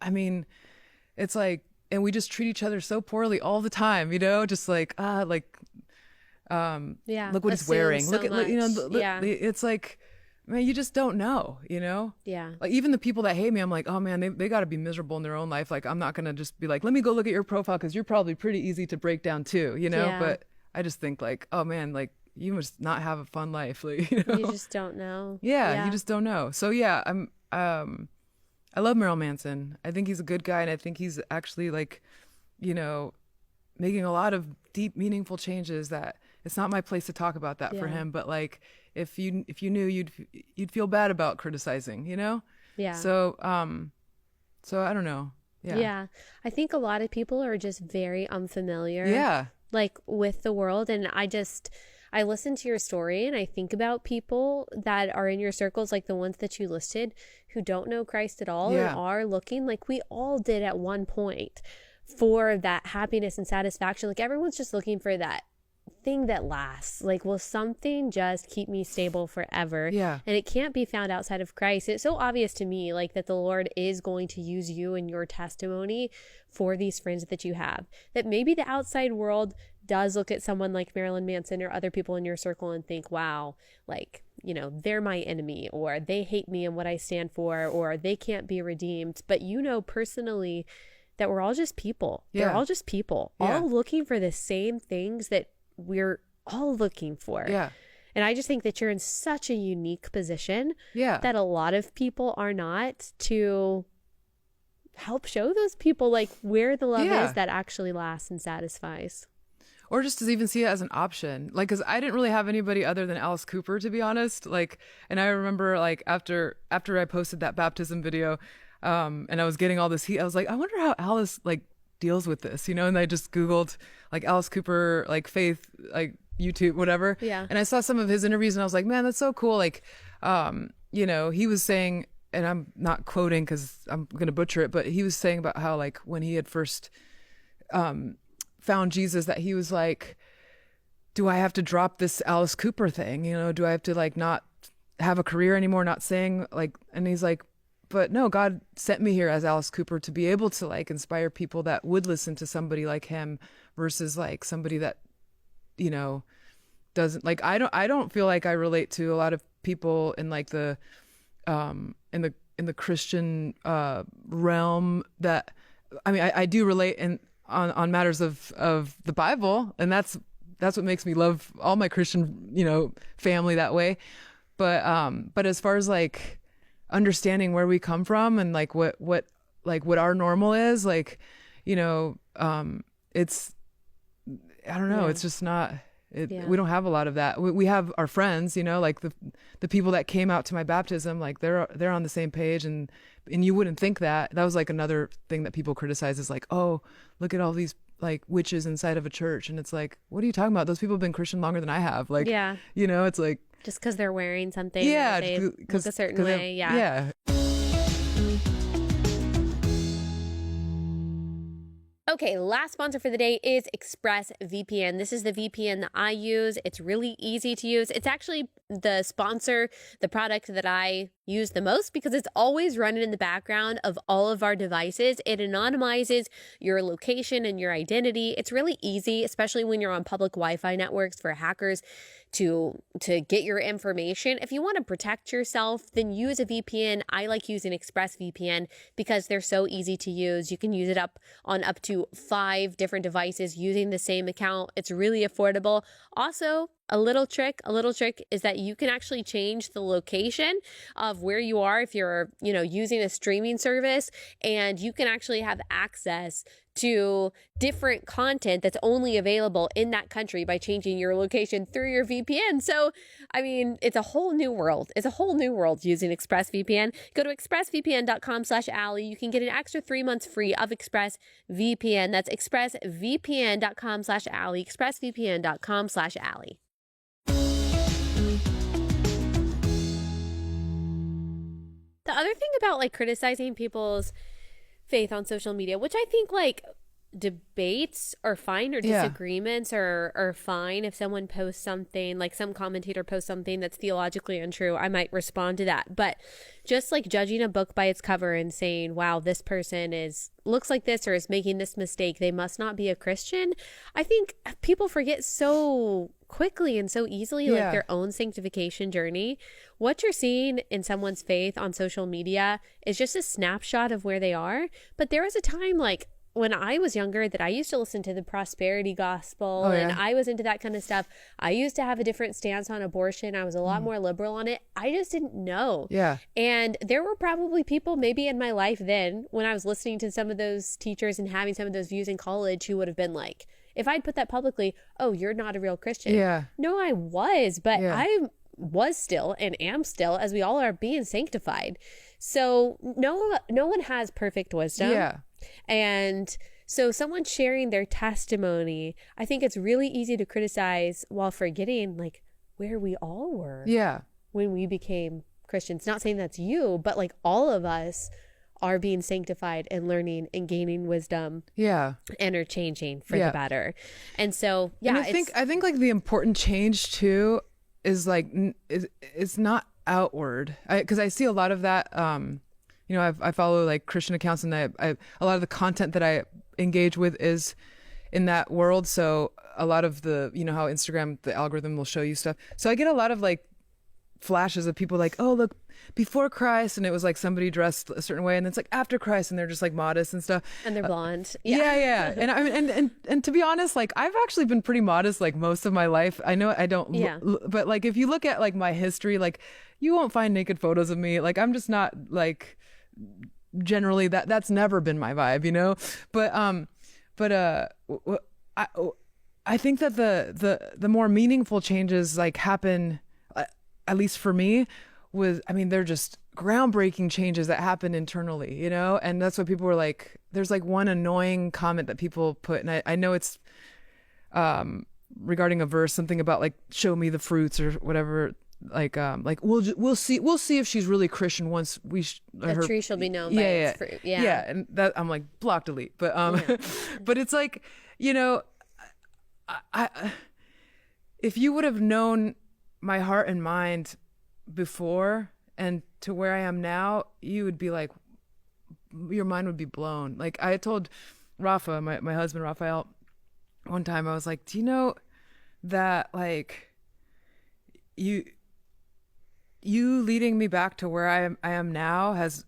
I mean, it's like, and we just treat each other so poorly all the time, you know, just like, Yeah. look what he's Assume wearing. so Look at, you know, much. Yeah. it's like, man, you just don't know, you know? Yeah. Like, even the people that hate me, I'm like, oh man, they got to be miserable in their own life. Like, I'm not going to just be like, let me go look at your profile, because you're probably pretty easy to break down too, you know? Yeah. But I just think like, oh man, like, you must not have a fun life. Like, you know? You just don't know. Yeah, you just don't know. So yeah, I love Marilyn Manson. I think he's a good guy, and I think he's actually, like, you know, making a lot of deep, meaningful changes that it's not my place to talk about that for Yeah. him. But like, if you knew, you'd feel bad about criticizing, you know? Yeah. So so I don't know. Yeah. Yeah. I think a lot of people are just very unfamiliar. Yeah. Like with the world. And I listen to your story and I think about people that are in your circles, like the ones that you listed, who don't know Christ at all Yeah. and are looking like we all did at one point for that happiness and satisfaction. Like everyone's just looking for that thing that lasts. Like, will something just keep me stable forever? Yeah. And it can't be found outside of Christ. It's so obvious to me, like, that the Lord is going to use you and your testimony for these friends that you have. That maybe the outside world does look at someone like Marilyn Manson or other people in your circle and think, wow, like, you know, they're my enemy, or they hate me and what I stand for, or they can't be redeemed. But you know personally that we're all just people. Yeah. They're all just people, Yeah. all looking for the same things that we're all looking for. Yeah. And I just think that you're in such a unique position Yeah. that a lot of people are not, to help show those people like where the love Yeah. is that actually lasts and satisfies. Or just to even see it as an option. Like, cause I didn't really have anybody other than Alice Cooper, to be honest. Like, and I remember like after I posted that baptism video, and I was getting all this heat, I was like, I wonder how Alice like deals with this, you know? And I just Googled like Alice Cooper, like faith, like YouTube, whatever. Yeah. And I saw some of his interviews and I was like, man, that's so cool. Like, you know, he was saying, and I'm not quoting cause I'm going to butcher it, but he was saying about how like when he had first, found Jesus, that he was like, do I have to drop this Alice Cooper thing? You know, do I have to like not have a career anymore, not saying like, and he's like, but no, God sent me here as Alice Cooper to be able to like inspire people that would listen to somebody like him versus like somebody that, you know, doesn't like, I don't feel like I relate to a lot of people in like the, in the Christian, realm that, I mean, I do relate on matters of the Bible, and that's what makes me love all my Christian, you know, family that way. But as far as like understanding where we come from and like what our normal is, like, you know, it's, I don't know, Yeah. it's just not, Yeah. We don't have a lot of that. We have our friends, you know, like the people that came out to my baptism, like they're on the same page, and you wouldn't think that. That was like another thing that people criticize is like, oh, look at all these like witches inside of a church, and it's like, what are you talking about? Those people have been Christian longer than I have. Like, Yeah. you know, it's like, Just because they're wearing something, yeah, or they look a certain 'cause they way. have- Yeah. yeah. Okay, last sponsor for the day is ExpressVPN. This is the VPN that I use. It's really easy to use. It's actually the product that I use the most because it's always running in the background of all of our devices. It anonymizes your location and your identity. It's really easy, especially when you're on public Wi-Fi networks for hackers to get your information. If you want to protect yourself, then use a VPN. I like using ExpressVPN because they're so easy to use. You can use it up to 5 different devices using the same account. It's really affordable. Also, a little trick is that you can actually change the location of where you are if you're, using a streaming service, and you can actually have access to different content that's only available in that country by changing your location through your VPN. So, I mean, it's a whole new world. It's a whole new world using ExpressVPN. Go to expressvpn.com/Allie. You can get an extra 3 months free of ExpressVPN. That's expressvpn.com/Allie, expressvpn.com/Allie. The other thing about like criticizing people's faith on social media, which I think like debates are fine, or disagreements are fine. If someone posts something, like some commentator posts something that's theologically untrue, I might respond to that. But just like judging a book by its cover and saying, wow, this person looks like this or is making this mistake, they must not be a Christian. I think people forget so quickly and so easily like their own sanctification journey. What you're seeing in someone's faith on social media is just a snapshot of where they are. But there was a time like when I was younger that I used to listen to the prosperity gospel and I was into that kind of stuff. I used to have a different stance on abortion. I was a lot more liberal on it. I just didn't know. Yeah. And there were probably people maybe in my life then when I was listening to some of those teachers and having some of those views in college who would have been like, if I'd put that publicly, oh, you're not a real Christian. Yeah. No, I was, but I was still and am still, as we all are, being sanctified. So no one has perfect wisdom. Yeah. And so someone sharing their testimony, I think it's really easy to criticize while forgetting like where we all were when we became Christians. Not saying that's you, but like all of us are being sanctified and learning and gaining wisdom and are changing for the better. And so, and I think like the important change too is like, it's not outward. Cause I see a lot of that, I follow like Christian accounts, and a lot of the content that I engage with is in that world. So a lot of the, how Instagram, the algorithm will show you stuff. So I get a lot of like flashes of people like, oh, look, before Christ, and it was like somebody dressed a certain way, and then it's like after Christ, and they're just like modest and stuff, and they're blonde. Yeah. And I mean, and to be honest, like I've actually been pretty modest like most of my life. I know I don't, but like if you look at like my history, like you won't find naked photos of me. Like I'm just not like, generally that's never been my vibe, but I think that the more meaningful changes like happen, at least for me, they're just groundbreaking changes that happen internally, and that's what people were like. There's like one annoying comment that people put, and I know it's regarding a verse, something about like show me the fruits or whatever. Like we'll see if she's really Christian once a tree shall be known by its fruit. Yeah, and that I'm like block delete, but but it's like I if you would have known my heart and mind before and to where I am now, you would be like, your mind would be blown. Like I told Rafa, my husband Raphael, one time I was like, do you know that like you leading me back to where I am now is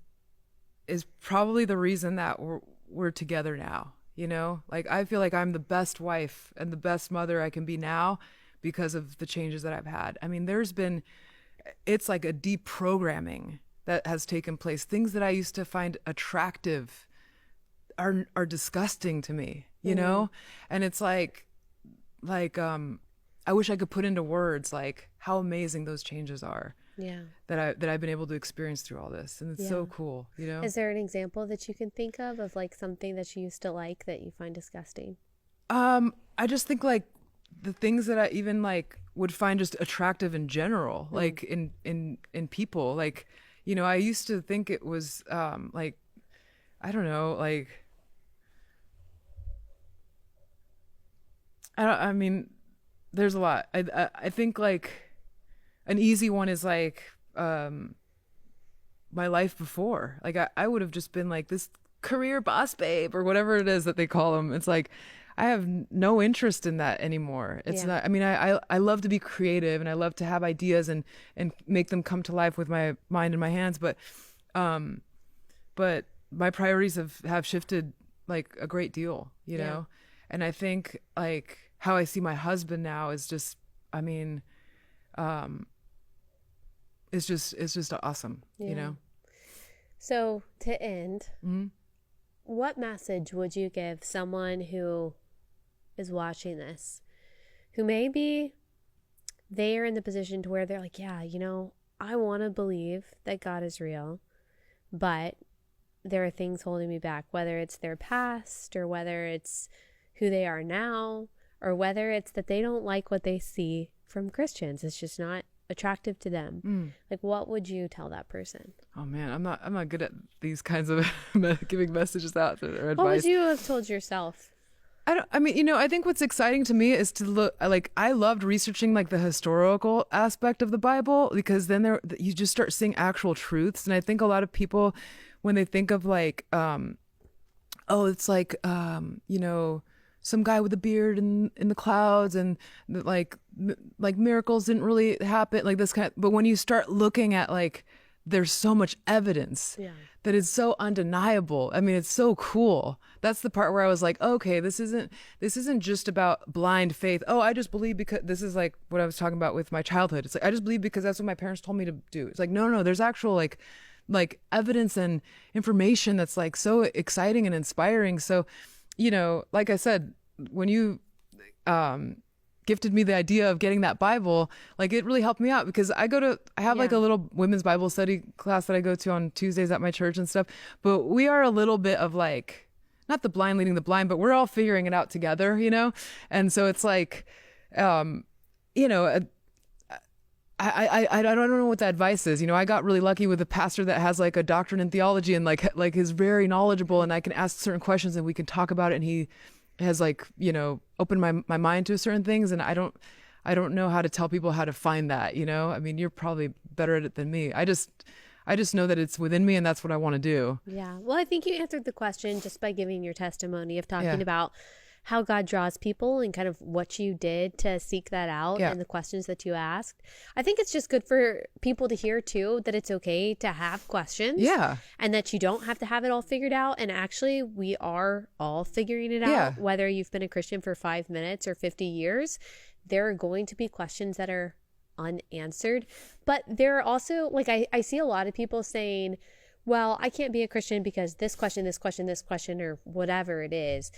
probably the reason that we're together now. Like I feel like I'm the best wife and the best mother I can be now because of the changes that I've had. I mean, it's like a deprogramming that has taken place. Things that I used to find attractive are disgusting to me, and it's like I wish I could put into words like how amazing those changes are Yeah. that I've been able to experience through all this. And it's so cool, you know? Is there an example that you can think of like something that you used to like that you find disgusting? I just think like the things that I even like would find just attractive in general, like in people, like, you know, I used to think it was, like, I don't know, like, I mean, there's a lot. I think like an easy one is like, my life before, like I would have just been like this career boss babe or whatever it is that they call them. It's like, I have no interest in that anymore. It's not, I mean, I love to be creative and I love to have ideas and make them come to life with my mind and my hands. But my priorities have shifted like a great deal, you know? And I think like how I see my husband now is just, I mean, it's just awesome, you know? So to end, what message would you give someone who is watching this, who maybe they are in the position to where they're like, yeah, you know, I want to believe that God is real, but there are things holding me back, whether it's their past or whether it's who they are now, or whether it's that they don't like what they see from Christians. It's just not attractive to them. Like, what would you tell that person? Oh man, I'm not good at these kinds of giving messages out or advice. What would you have told yourself? I mean, you know, I think what's exciting to me is to look, like, I loved researching like the historical aspect of the Bible, because then you just start seeing actual truths. And I think a lot of people, when they think of like, oh, it's like, you know, some guy with a beard in the clouds and like miracles didn't really happen, like this kind of, but when you start looking at like, there's so much evidence that is so undeniable. I mean, it's so cool. That's the part where I was like, okay, this isn't just about blind faith. Oh, I just believe because this is like what I was talking about with my childhood. It's like, I just believe because that's what my parents told me to do. It's like, no, there's actual like evidence and information that's like so exciting and inspiring. So, you know, like I said, when you, gifted me the idea of getting that Bible, like it really helped me out, because I have like a little women's Bible study class that I go to on Tuesdays at my church and stuff. But we are a little bit of like, not the blind leading the blind, but we're all figuring it out together, you know? And so it's like, you know, I don't know what the advice is. You know, I got really lucky with a pastor that has like a doctorate in theology and like is very knowledgeable, and I can ask certain questions and we can talk about it, and he has like, you know, opened my mind to certain things. And I don't know how to tell people how to find that, you know? I mean, you're probably better at it than me. I just know that it's within me and that's what I want to do. Yeah. Well, I think you answered the question just by giving your testimony of talking about how God draws people and kind of what you did to seek that out and the questions that you asked. I think it's just good for people to hear too, that it's okay to have questions. Yeah. And that you don't have to have it all figured out. And actually, we are all figuring it out. Whether you've been a Christian for 5 minutes or 50 years, there are going to be questions that are unanswered. But there are also, like, I see a lot of people saying, well, I can't be a Christian because this question, or whatever it is.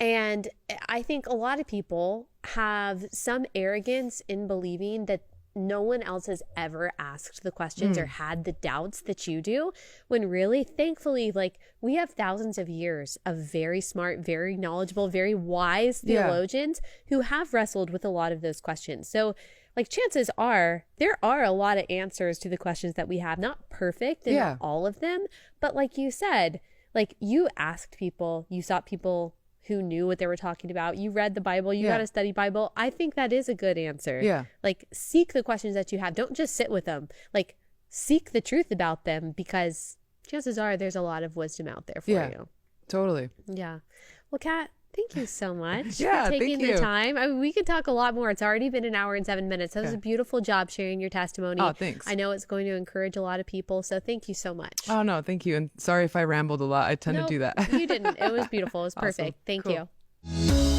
And I think a lot of people have some arrogance in believing that no one else has ever asked the questions or had the doubts that you do, when really, thankfully, like, we have thousands of years of very smart, very knowledgeable, very wise theologians who have wrestled with a lot of those questions. So, like, chances are there are a lot of answers to the questions that we have, not perfect in all of them, but like you said, like, you asked people, you sought people who knew what they were talking about. You read the Bible, you got to study Bible. I think that is a good answer. Yeah. Like, seek the questions that you have. Don't just sit with them. Like, seek the truth about them, because chances are there's a lot of wisdom out there for you. Totally. Yeah. Well, Kat, thank you so much for taking the time. I mean, we could talk a lot more. It's already been 1 hour and 7 minutes. That was a beautiful job sharing your testimony. Oh, thanks. I know it's going to encourage a lot of people. So thank you so much. Oh, no, thank you. And sorry if I rambled a lot. I tend to do that. You didn't. It was beautiful. It was perfect. Awesome. Thank Cool. you.